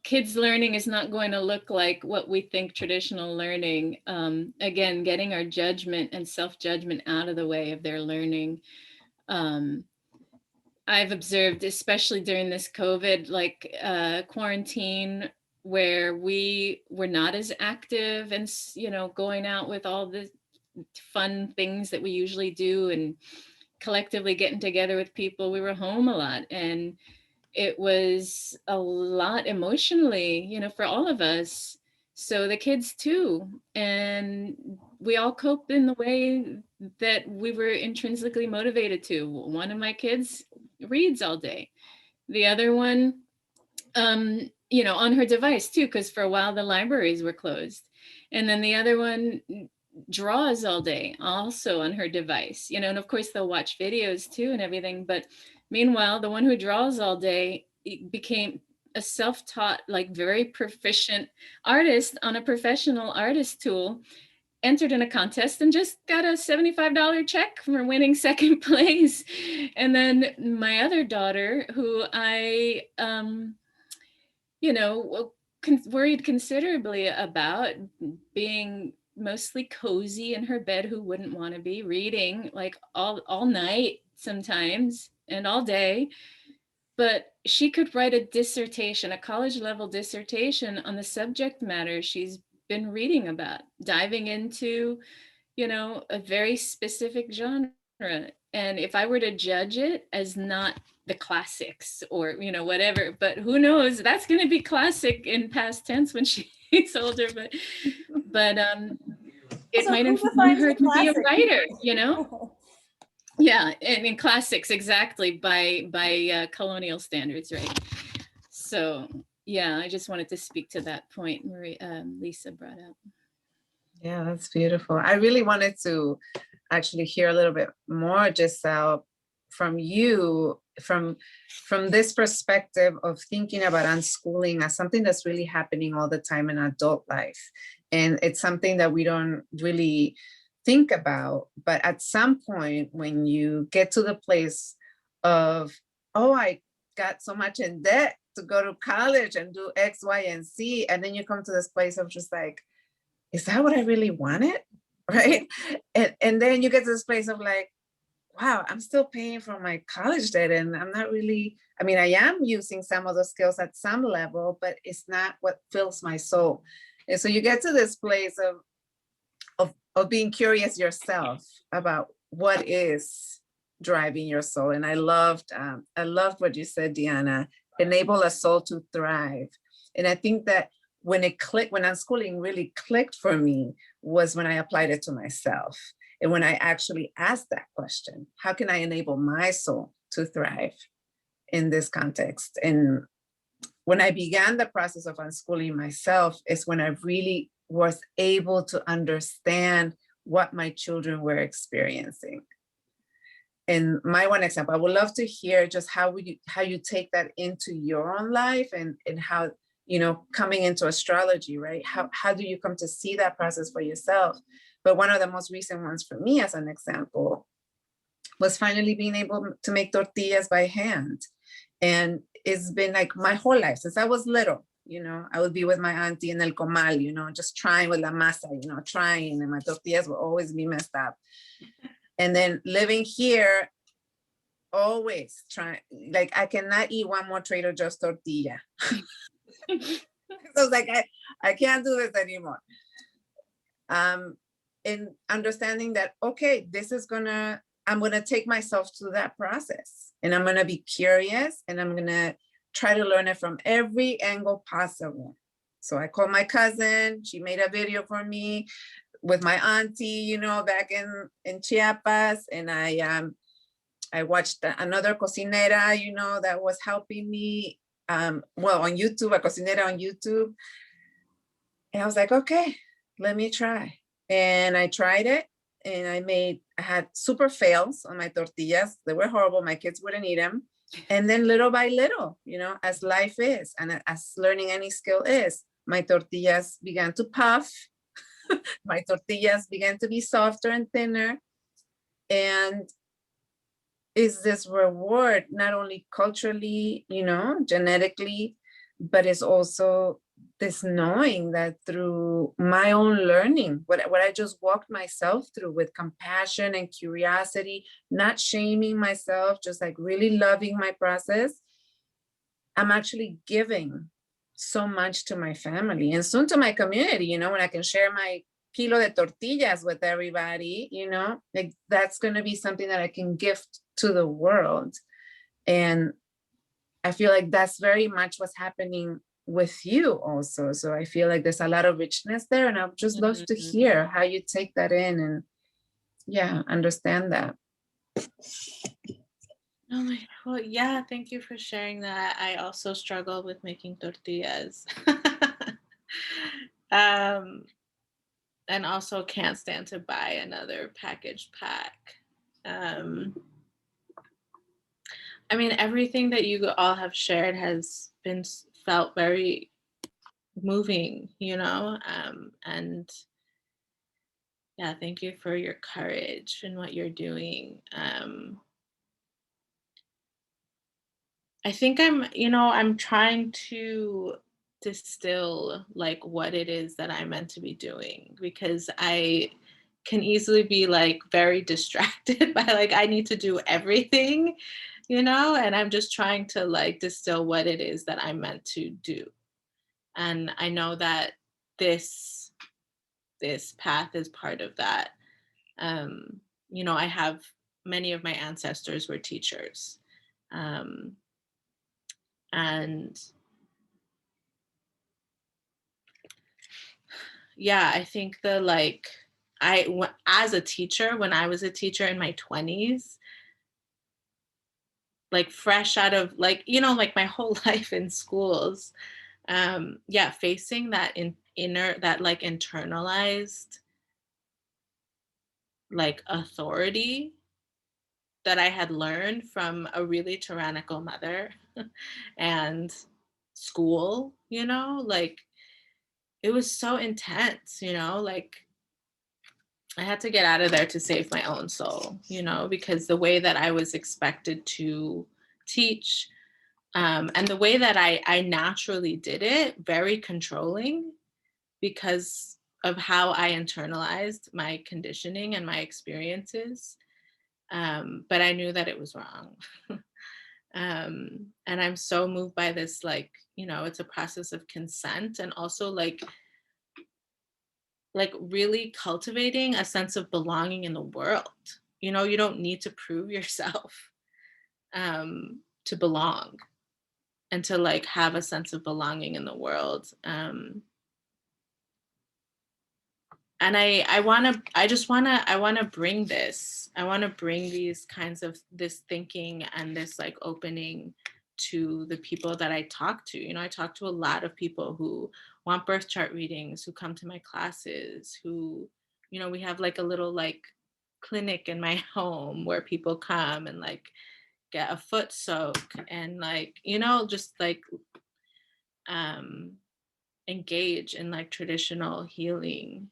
kids learning is not going to look like what we think traditional learning. Again, getting our judgment and self-judgment out of the way of their learning. I've observed, especially during this COVID quarantine, where we were not as active and, going out with all the fun things that we usually do and collectively getting together with people. We were home a lot, and it was a lot emotionally, for all of us. So the kids too. And we all cope in the way that we were intrinsically motivated to. One of my kids reads all day. The other one, on her device too, because for a while the libraries were closed. And then the other one draws all day, also on her device, and of course they'll watch videos too and everything. But meanwhile, the one who draws all day became a self-taught, like very proficient artist on a professional artist tool, entered in a contest and just got a $75 check for winning second place. And then my other daughter, who I, you know, worried considerably about, being mostly cozy in her bed, who wouldn't want to be reading like all night sometimes and all day, but she could write a dissertation, a college level dissertation on the subject matter she's been reading about, diving into, you know, a very specific genre. And if I were to judge it as not the classics or, you know, whatever, but who knows, that's going to be classic in past tense when she's older, but it So might who inform defines her the to be a classic? writer, you know? Yeah, and in classics, exactly, by colonial standards, right? So yeah, I just wanted to speak to that point Lisa brought up. Yeah, that's beautiful. I really wanted to actually hear a little bit more, Giselle, from you, from this perspective of thinking about unschooling as something that's really happening all the time in adult life. And it's something that we don't really think about. But at some point, when you get to the place of, oh, I got so much in debt to go to college and do X, Y, and Z, and then you come to this place of just like, is that what I really wanted? Right. And then you get to this place of like, wow, I'm still paying for my college debt. And I'm not really, I mean, I am using some of those skills at some level, but it's not what fills my soul. And so you get to this place of being curious yourself about what is driving your soul. And I loved what you said, Dhyana, enable a soul to thrive. And I think that when it clicked, when unschooling really clicked for me was when I applied it to myself. And when I actually asked that question, how can I enable my soul to thrive in this context? And when I began the process of unschooling myself is when I really was able to understand what my children were experiencing. And my one example, I would love to hear just how you take that into your own life and how, you know, coming into astrology, right? How do you come to see that process for yourself? But one of the most recent ones for me, as an example, was finally being able to make tortillas by hand. And it's been like my whole life since I was little, you know, I would be with my auntie in el comal, you know, just trying with la masa, you know, trying, and my tortillas would always be messed up. And then living here, always trying, like I cannot eat one more Trader Joe's tortilla. So it's like, I can't do this anymore. In understanding that, okay, I'm gonna take myself through that process and I'm gonna be curious and I'm gonna try to learn it from every angle possible. So I called my cousin, she made a video for me with my auntie, you know, back in Chiapas, and I watched another cocinera, you know, that was helping me, well, on YouTube, a cocinera on YouTube. And I was like, okay, let me try. And I tried it and I had super fails on my tortillas. They were horrible. My kids wouldn't eat them. And then little by little, you know, as life is, and as learning any skill is, my tortillas began to puff. My tortillas began to be softer and thinner. And is this reward, not only culturally, you know, genetically, but it's also this knowing that through my own learning, what I just walked myself through with compassion and curiosity, not shaming myself, just like really loving my process, I'm actually giving so much to my family and soon to my community, you know, when I can share my kilo de tortillas with everybody, you know, like that's going to be something that I can gift to the world. And I feel like that's very much what's happening with you also. So I feel like there's a lot of richness there, and I'd just love to hear how you take that in and understand that. Oh my, well, yeah, thank you for sharing that. I also struggle with making tortillas. And also can't stand to buy another packaged pack. I mean, everything that you all have shared has been felt very moving, and yeah, thank you for your courage and what you're doing. I think I'm trying to distill like what it is that I'm meant to be doing, because I can easily be like very distracted by like I need to do everything, and I'm just trying to like distill what it is that I'm meant to do. And I know that this path is part of that. I have many of my ancestors were teachers. And yeah, I think as a teacher, when I was a teacher in my 20s, like fresh out of like, like my whole life in schools, facing that that like internalized like authority that I had learned from a really tyrannical mother and school, like it was so intense, like I had to get out of there to save my own soul, because the way that I was expected to teach, and the way that I naturally did it, very controlling because of how I internalized my conditioning and my experiences. But I knew that it was wrong. And I'm so moved by this, like, it's a process of consent, and also like really cultivating a sense of belonging in the world. You don't need to prove yourself to belong and to like have a sense of belonging in the world. And I want to bring this. I want to bring these kinds of this thinking and this like opening to the people that I talk to. I talk to a lot of people who want birth chart readings, who come to my classes, who, we have like a little like clinic in my home where people come and like get a foot soak and like, just like engage in like traditional healing.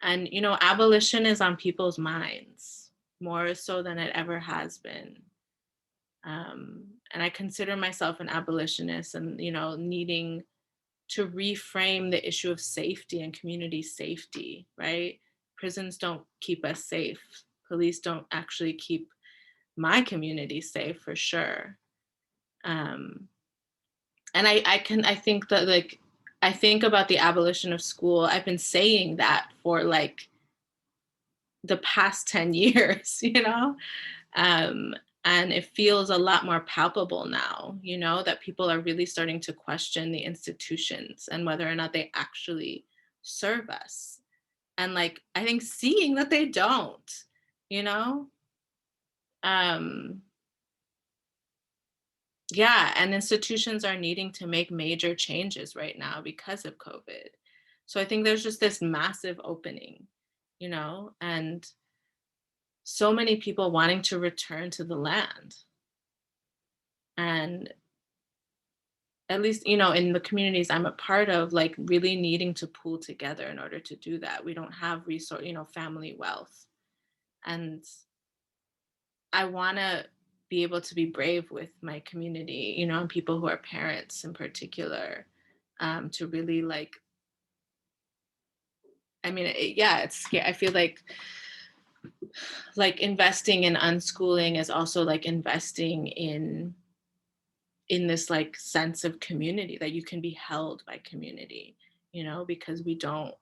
And abolition is on people's minds more so than it ever has been. And I consider myself an abolitionist, and needing to reframe the issue of safety and community safety, right? Prisons don't keep us safe. Police don't actually keep my community safe, for sure. And I think that like I think about the abolition of school. I've been saying that for like the past 10 years, and it feels a lot more palpable now, that people are really starting to question the institutions and whether or not they actually serve us. And like, I think seeing that they don't, yeah, and institutions are needing to make major changes right now because of COVID. So I think there's just this massive opening, and so many people wanting to return to the land. And at least, in the communities I'm a part of, like really needing to pull together in order to do that. We don't have family wealth. And I want to be able to be brave with my community, and people who are parents in particular, to really like, I mean, it's scary. I feel like investing in unschooling is also like investing in this like sense of community, that you can be held by community, because we don't,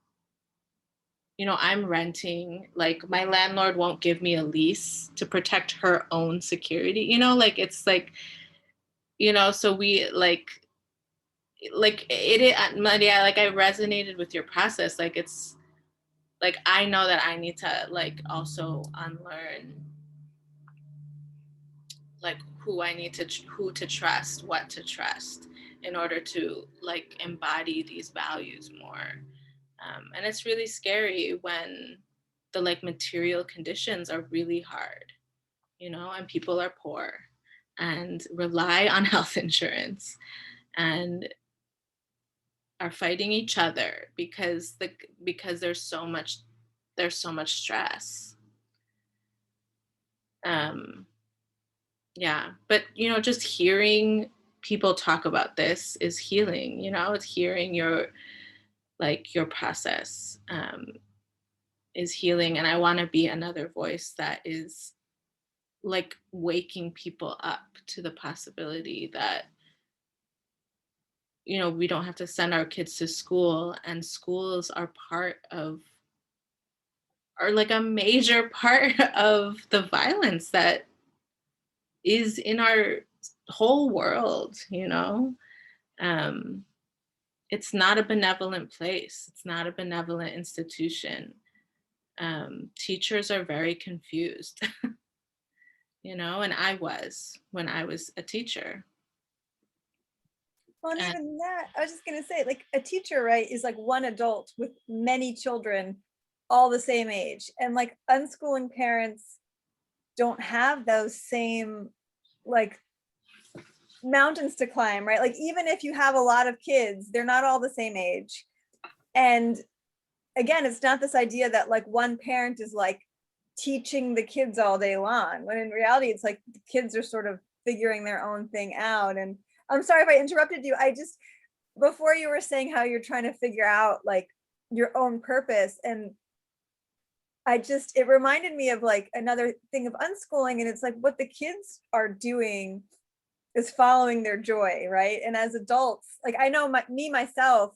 I'm renting, like my landlord won't give me a lease to protect her own security, like it's like, so we like Maria, like I resonated with your process. Like it's like, I know that I need to like also unlearn like who to trust, what to trust in order to like embody these values more. And it's really scary when the like material conditions are really hard, and people are poor, and rely on health insurance and are fighting each other because there's so much stress. Yeah, but just hearing people talk about this is healing. It's hearing your process is healing, and I want to be another voice that is like waking people up to the possibility that we don't have to send our kids to school, and schools are like a major part of the violence that is in our whole world. It's not a benevolent place. It's not a benevolent institution. Teachers are very confused, and I was when I was a teacher. Well, and even that, I was just gonna say, like, a teacher, right, is like one adult with many children all the same age. And like unschooling parents don't have those same like mountains to climb, right? Like even if you have a lot of kids, they're not all the same age. And again, it's not this idea that like one parent is like teaching the kids all day long, when in reality, it's like the kids are sort of figuring their own thing out. And I'm sorry if I interrupted you. I just, before you were saying how you're trying to figure out like your own purpose, and it reminded me of like another thing of unschooling, and it's like what the kids are doing is following their joy, right? And as adults, like I know myself,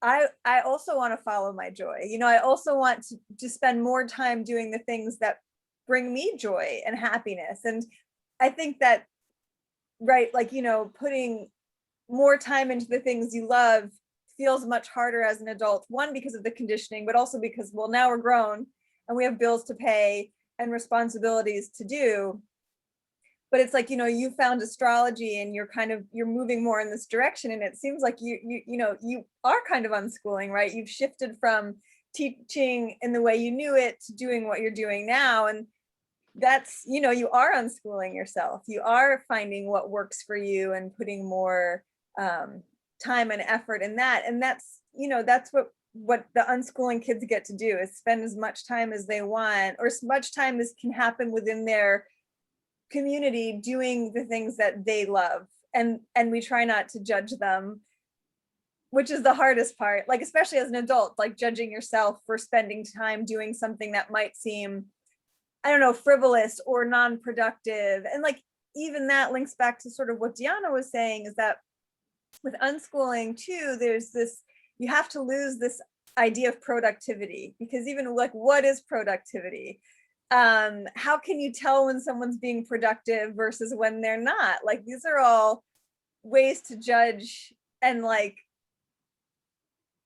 I also want to follow my joy. I also want to spend more time doing the things that bring me joy and happiness. And I think that, right, like, putting more time into the things you love feels much harder as an adult. One, because of the conditioning, but also because, well, now we're grown and we have bills to pay and responsibilities to do. But it's like, you found astrology and you're moving more in this direction. And it seems like you are kind of unschooling, right? You've shifted from teaching in the way you knew it to doing what you're doing now. And that's, you are unschooling yourself. You are finding what works for you and putting more time and effort in that. And that's, that's what the unschooling kids get to do, is spend as much time as they want, or as much time as can happen within their community doing the things that they love. And we try not to judge them, which is the hardest part, like especially as an adult, like judging yourself for spending time doing something that might seem, I don't know, frivolous or non-productive. And like even that links back to sort of what Dhyana was saying, is that with unschooling too, there's this, you have to lose this idea of productivity, because even like, what is productivity? How can you tell when someone's being productive versus when they're not? Like these are all ways to judge and like,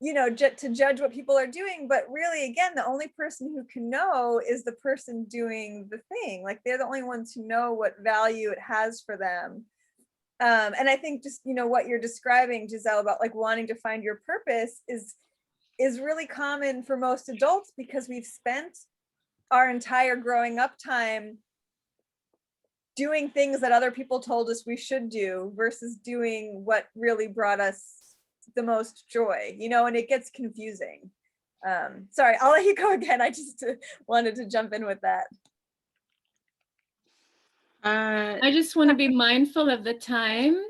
to judge what people are doing. But really, again, the only person who can know is the person doing the thing. Like they're the only ones who know what value it has for them. And I think just, what you're describing, Giselle, about like wanting to find your purpose is really common for most adults, because we've spent our entire growing up time doing things that other people told us we should do versus doing what really brought us the most joy, and it gets confusing. Sorry, I'll let you go again. I just wanted to jump in with that. I just want to be mindful of the time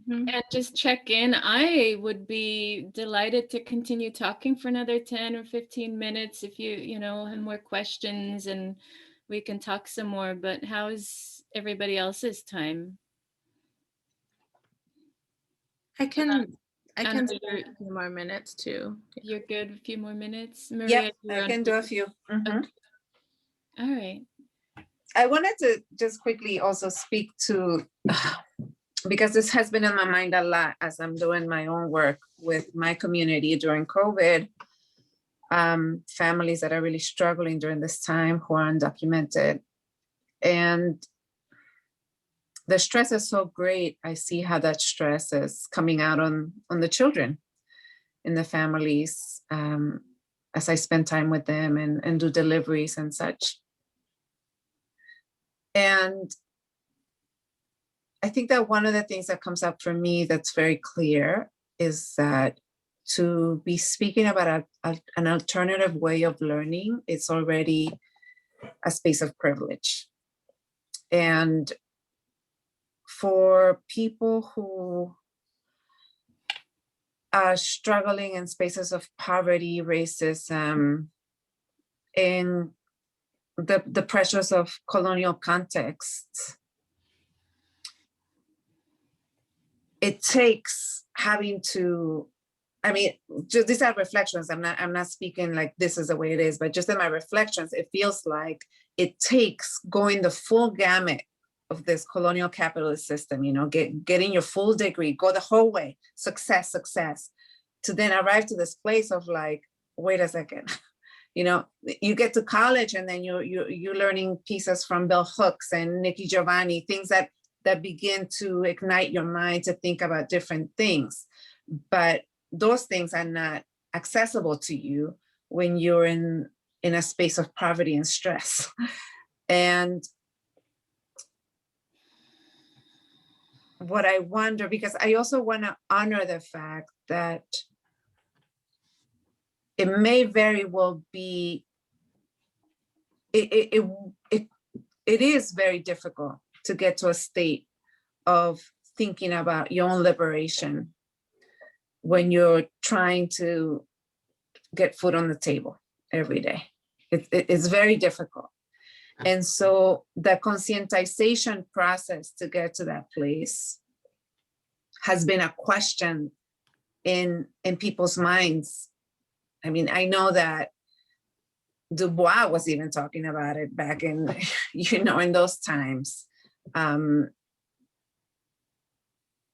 and just check in. I would be delighted to continue talking for another 10 or 15 minutes if you have more questions, and we can talk some more. But how's everybody else's time? I can Anna, do a few more minutes too. You're good. A few more minutes. Maria, I can do a few. Okay. All right. I wanted to just quickly also speak to, because this has been in my mind a lot as I'm doing my own work with my community during COVID, families that are really struggling during this time who are undocumented. And the stress is so great. I see how that stress is coming out on the children in the families as I spend time with them and do deliveries and such. And I think that one of the things that comes up for me that's very clear is that to be speaking about an alternative way of learning, it's already a space of privilege. And for people who are struggling in spaces of poverty, racism, in the pressures of colonial contexts, it takes having to, I mean, just these are reflections. I'm not speaking like this is the way it is, but just in my reflections, it feels like it takes going the full gamut of this colonial capitalist system, you know, getting your full degree, go the whole way, success, to then arrive to this place of like, wait a second, you know, you get to college and then you're learning pieces from Bell Hooks and Nikki Giovanni, things that begin to ignite your mind to think about different things. But those things are not accessible to you when you're in a space of poverty and stress. And what I wonder, because I also want to honor the fact that it may very well be, it is very difficult to get to a state of thinking about your own liberation when you're trying to get food on the table every day. It's very difficult. And so the conscientization process to get to that place has been a question in people's minds. I mean, I know that Du Bois was even talking about it back in, you know, in those times. But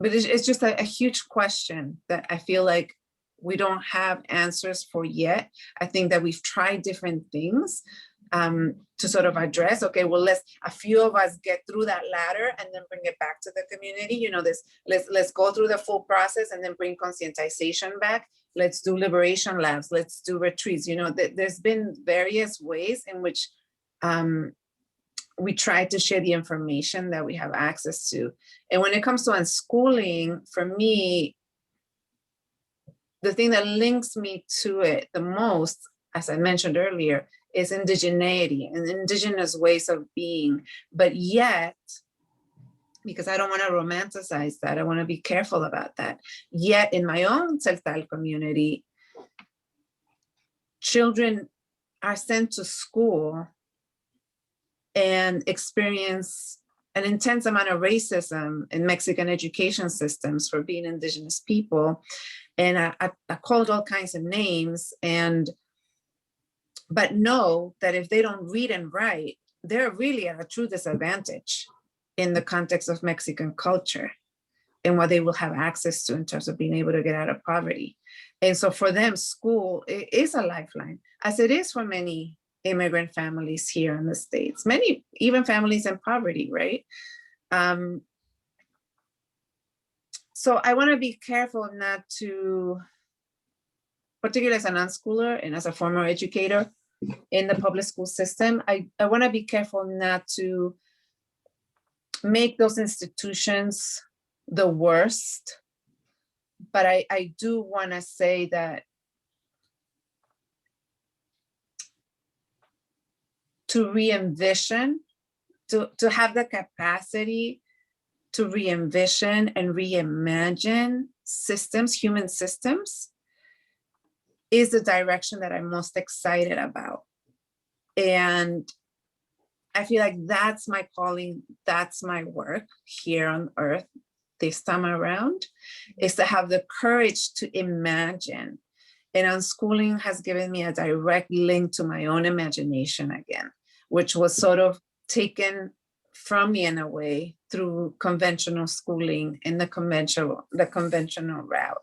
it's just a huge question that I feel like we don't have answers for yet. I think that we've tried different things to sort of address, okay, well, a few of us get through that ladder and then bring it back to the community. You know, let's go through the full process and then bring conscientization back. Let's do liberation labs. Let's do retreats. You know, there's been various ways in which we try to share the information that we have access to. And when it comes to unschooling, for me, the thing that links me to it the most, as I mentioned earlier, is indigeneity and indigenous ways of being. But yet, because I don't want to romanticize that, I want to be careful about that. Yet in my own Tzeltal community, children are sent to school and experience an intense amount of racism in Mexican education systems for being indigenous people. And I called all kinds of names, but know that if they don't read and write, they're really at a true disadvantage in the context of Mexican culture and what they will have access to in terms of being able to get out of poverty. And so for them, school is a lifeline, as it is for many immigrant families here in the States, many even families in poverty, right? So I want to be careful not to, particularly as an unschooler and as a former educator in the public school system, I want to be careful not to make those institutions the worst. But I do want to say that to re-envision, to have the capacity to re-envision and reimagine systems, human systems, is the direction that I'm most excited about. And I feel like that's my calling, that's my work here on Earth this time around, is to have the courage to imagine. And unschooling has given me a direct link to my own imagination again, which was sort of taken from me in a way through conventional schooling in the conventional route.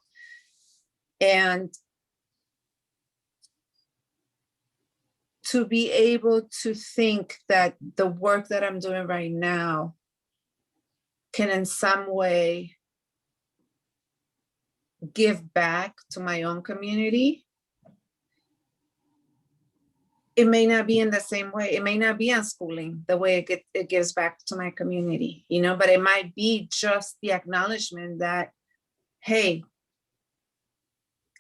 And to be able to think that the work that I'm doing right now can in some way give back to my own community it may not be in the same way. It may not be unschooling the way it gives back to my community, you know, but it might be just the acknowledgement that, hey,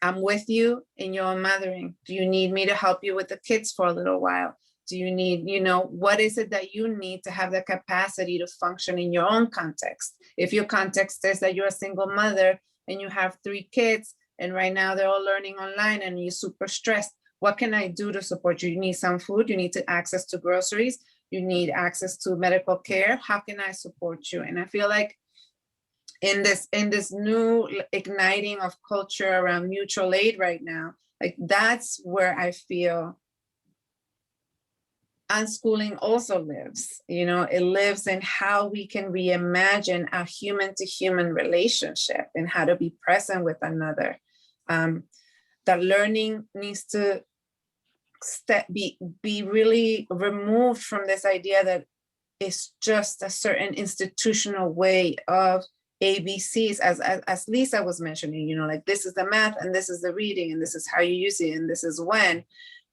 I'm with you in your mothering. Do you need me to help you with the kids for a little while? Do you need, you know, what is it that you need to have the capacity to function in your own context? If your context is that you're a single mother and you have 3 kids and right now they're all learning online and you're super stressed, what can I do to support you? You need some food, you need access to groceries, you need access to medical care. How can I support you? And I feel like in this new igniting of culture around mutual aid right now, like that's where I feel unschooling also lives. You know, it lives in how we can reimagine a human to human relationship and how to be present with another. That learning needs to be really removed from this idea that it's just a certain institutional way of ABCs, as Lisa was mentioning, you know, like this is the math and this is the reading and this is how you use it and this is when,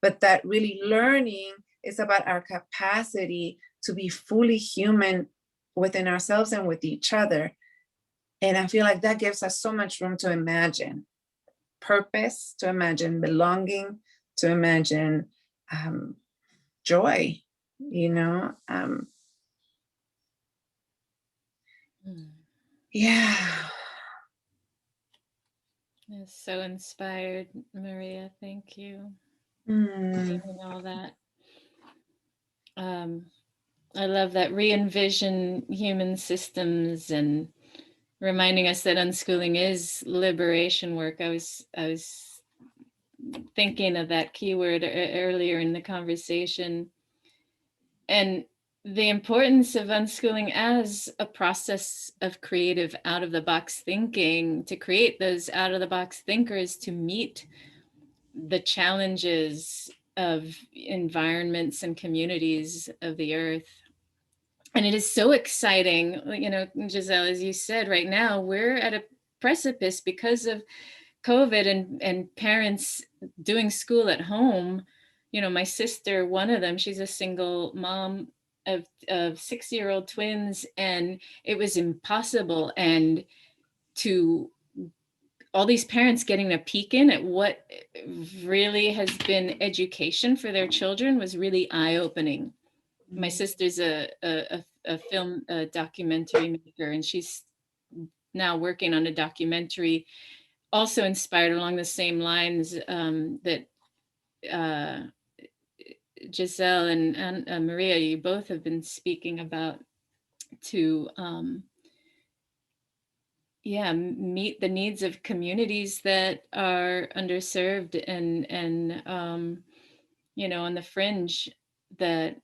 but that really learning is about our capacity to be fully human within ourselves and with each other. And I feel like that gives us so much room to imagine purpose, to imagine belonging, to imagine joy, you know. Yeah. It's so inspired, Maria. Thank you. Mm. And all that. I love that re-envision human systems and reminding us that unschooling is liberation work. I was thinking of that keyword earlier in the conversation, and the importance of unschooling as a process of creative out-of-the-box thinking, to create those out-of-the-box thinkers to meet the challenges of environments and communities of the earth. And it is so exciting, you know, Giselle, as you said, right now we're at a precipice because of COVID and parents doing school at home. You know, my sister, one of them, she's a single mom of 6-year-old twins, and it was impossible. And to all these parents getting a peek in at what really has been education for their children was really eye-opening. My sister's a film documentary maker, and she's now working on a documentary also inspired along the same lines that Giselle and Maria, you both have been speaking about, to meet the needs of communities that are underserved and you know, on the fringe, that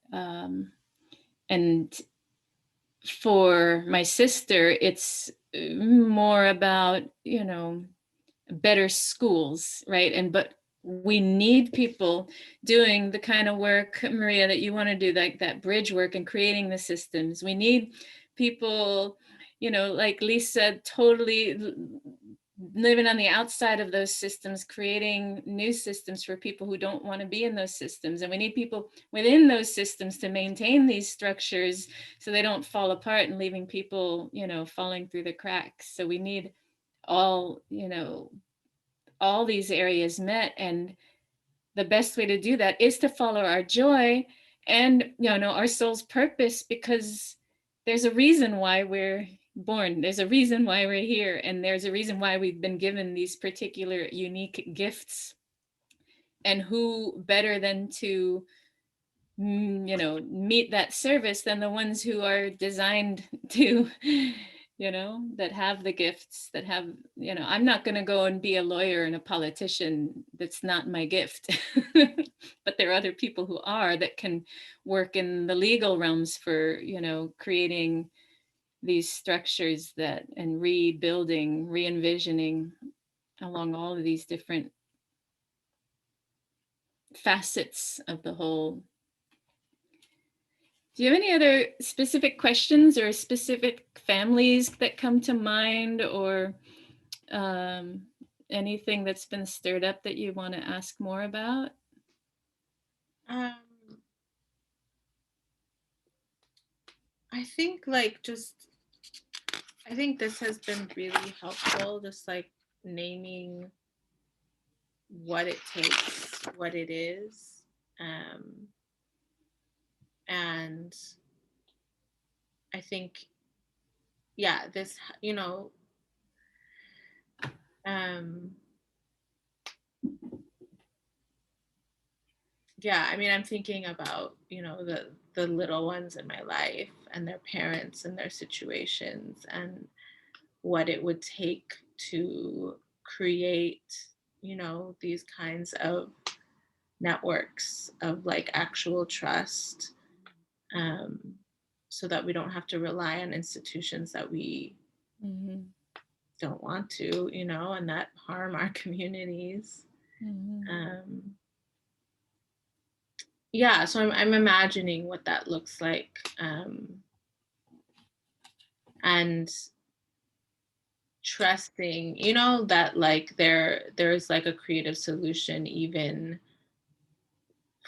and for my sister, it's more about, you know, better schools, right? But we need people doing the kind of work, Maria, that you want to do, like that bridge work and creating the systems. We need people, you know, like Lisa, totally living on the outside of those systems, creating new systems for people who don't want to be in those systems. And we need people within those systems to maintain these structures so they don't fall apart and leaving people, you know, falling through the cracks. So we need all, you know, all these areas met. And the best way to do that is to follow our joy and, you know, our soul's purpose, because there's a reason why we're born. There's a reason why we're here. And there's a reason why we've been given these particular unique gifts. And who better than to, you know, meet that service than the ones who are designed to, you know, that have the gifts, that have, you know, I'm not going to go and be a lawyer and a politician. That's not my gift. But there are other people who are, that can work in the legal realms for, you know, creating these structures that, and rebuilding, re-envisioning along all of these different facets of the whole. Do you have any other specific questions or specific families that come to mind, or anything that's been stirred up that you want to ask more about? Um, I think like I think this has been really helpful, just like naming what it takes, what it is. And I think, yeah, this, um, yeah, I mean, I'm thinking about, the little ones in my life and their parents and their situations and what it would take to create, these kinds of networks of like actual trust, um, so that we don't have to rely on institutions that we don't want to, and that harm our communities. Yeah, so I'm imagining what that looks like, and trusting, that like there's like a creative solution even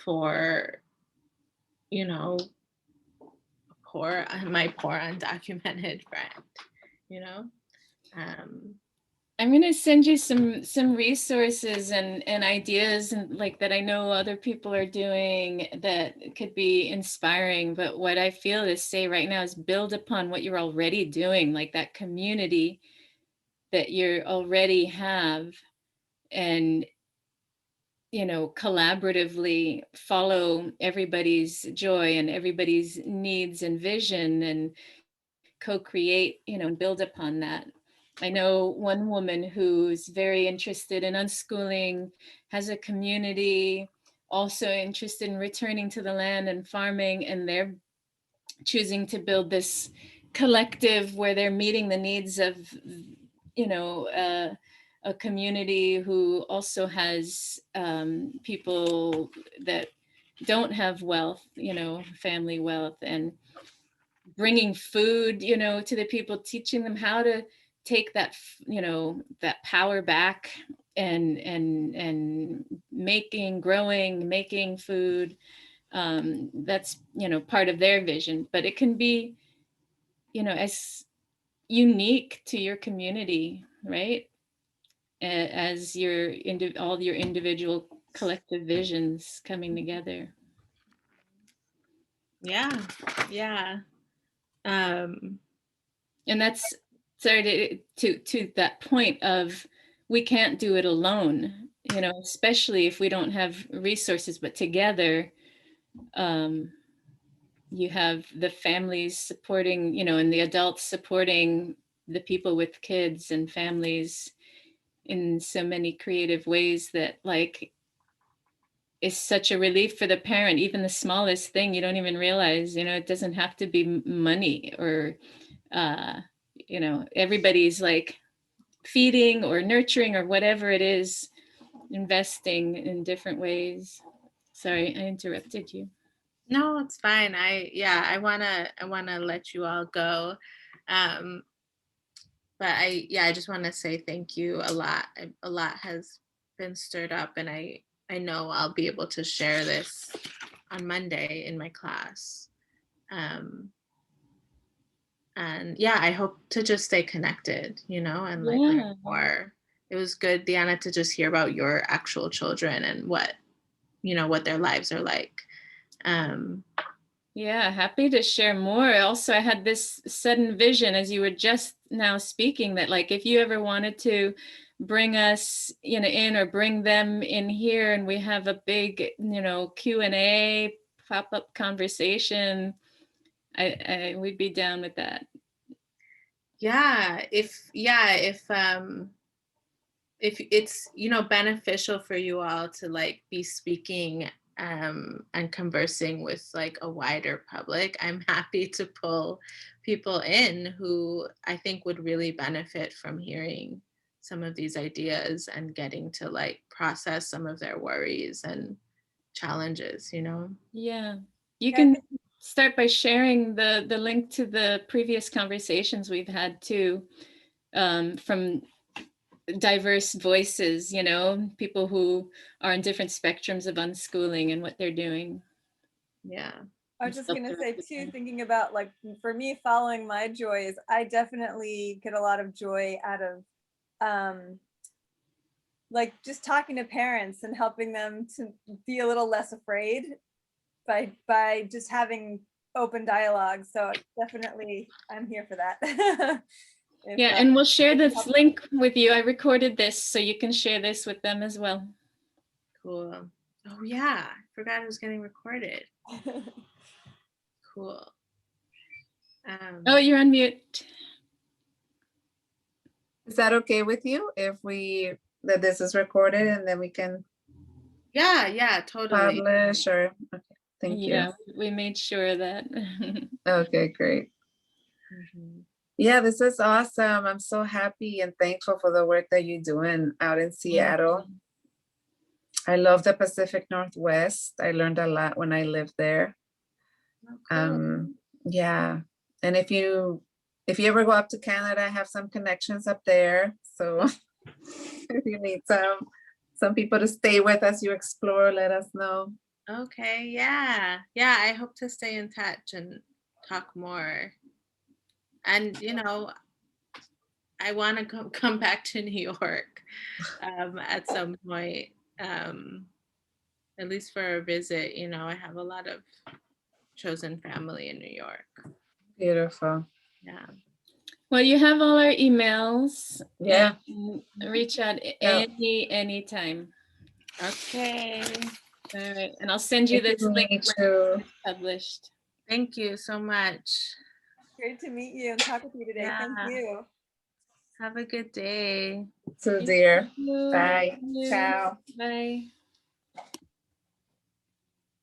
for, you know, my poor undocumented friend, you know. I'm gonna send you some resources and ideas and like that I know other people are doing that could be inspiring. But what I feel to say right now is build upon what you're already doing, like that community that you already have, and collaboratively follow everybody's joy and everybody's needs and vision and co-create, and build upon that. I know one woman who's very interested in unschooling, has a community, also interested in returning to the land and farming, and they're choosing to build this collective where they're meeting the needs of, a community who also has people that don't have wealth, family wealth, and bringing food, to the people, teaching them how to take that, that power back and making food. That's, part of their vision, but it can be, as unique to your community, right? As all your individual collective visions coming together. Yeah. And that's, sorry, to that point of, we can't do it alone, especially if we don't have resources, but together, you have the families supporting, and the adults supporting the people with kids and families in so many creative ways that like is such a relief for the parent. Even the smallest thing, you don't even realize, it doesn't have to be money or everybody's like feeding or nurturing or whatever it is, investing in different ways. Sorry, I interrupted you. No, it's fine. I wanna let you all go. But I just want to say thank you a lot. A lot has been stirred up, and I know I'll be able to share this on Monday in my class. And yeah, I hope to just stay connected, and like learn more. It was good, Dhyana, to just hear about your actual children and what their lives are like. Yeah, happy to share more. Also, I had this sudden vision as you were just now speaking that like if you ever wanted to bring us in or bring them in here and we have a big Q&A pop-up conversation, I we'd be down with that. Yeah, if it's beneficial for you all to like be speaking and conversing with like a wider public, I'm happy to pull people in who I think would really benefit from hearing some of these ideas and getting to like process some of their worries and challenges. Yeah, you can start by sharing the link to the previous conversations we've had too, from diverse voices, you know, people who are on different spectrums of unschooling and what they're doing. Yeah. I was just gonna say too, thinking about like for me following my joys, I definitely get a lot of joy out of like just talking to parents and helping them to be a little less afraid by just having open dialogue. So definitely I'm here for that. Yeah, and we'll share this link with you. I recorded this so you can share this with them as well. Cool. Oh yeah, I forgot it was getting recorded. Cool. Oh, you're on mute. Is that okay with you if that this is recorded and then we can Yeah, totally. publish or okay, thank you. Yeah, we made sure of that. Okay, great. Yeah, this is awesome. I'm so happy and thankful for the work that you're doing out in Seattle. I love the Pacific Northwest. I learned a lot when I lived there. Oh, cool. Yeah, and if you ever go up to Canada, I have some connections up there. So if you need some people to stay with as you explore, let us know. Okay, yeah. I hope to stay in touch and talk more. And you know, I want to come back to New York at some point, at least for a visit. You know, I have a lot of chosen family in New York. Beautiful. Yeah. Well, you have all our emails. Yeah. Reach out anytime. Okay. All right, and I'll send you this link when it's published. Thank you so much. Great to meet you and talk with you today. Yeah. Thank you. Have a good day. So dear. You. Bye. You. Ciao. Bye.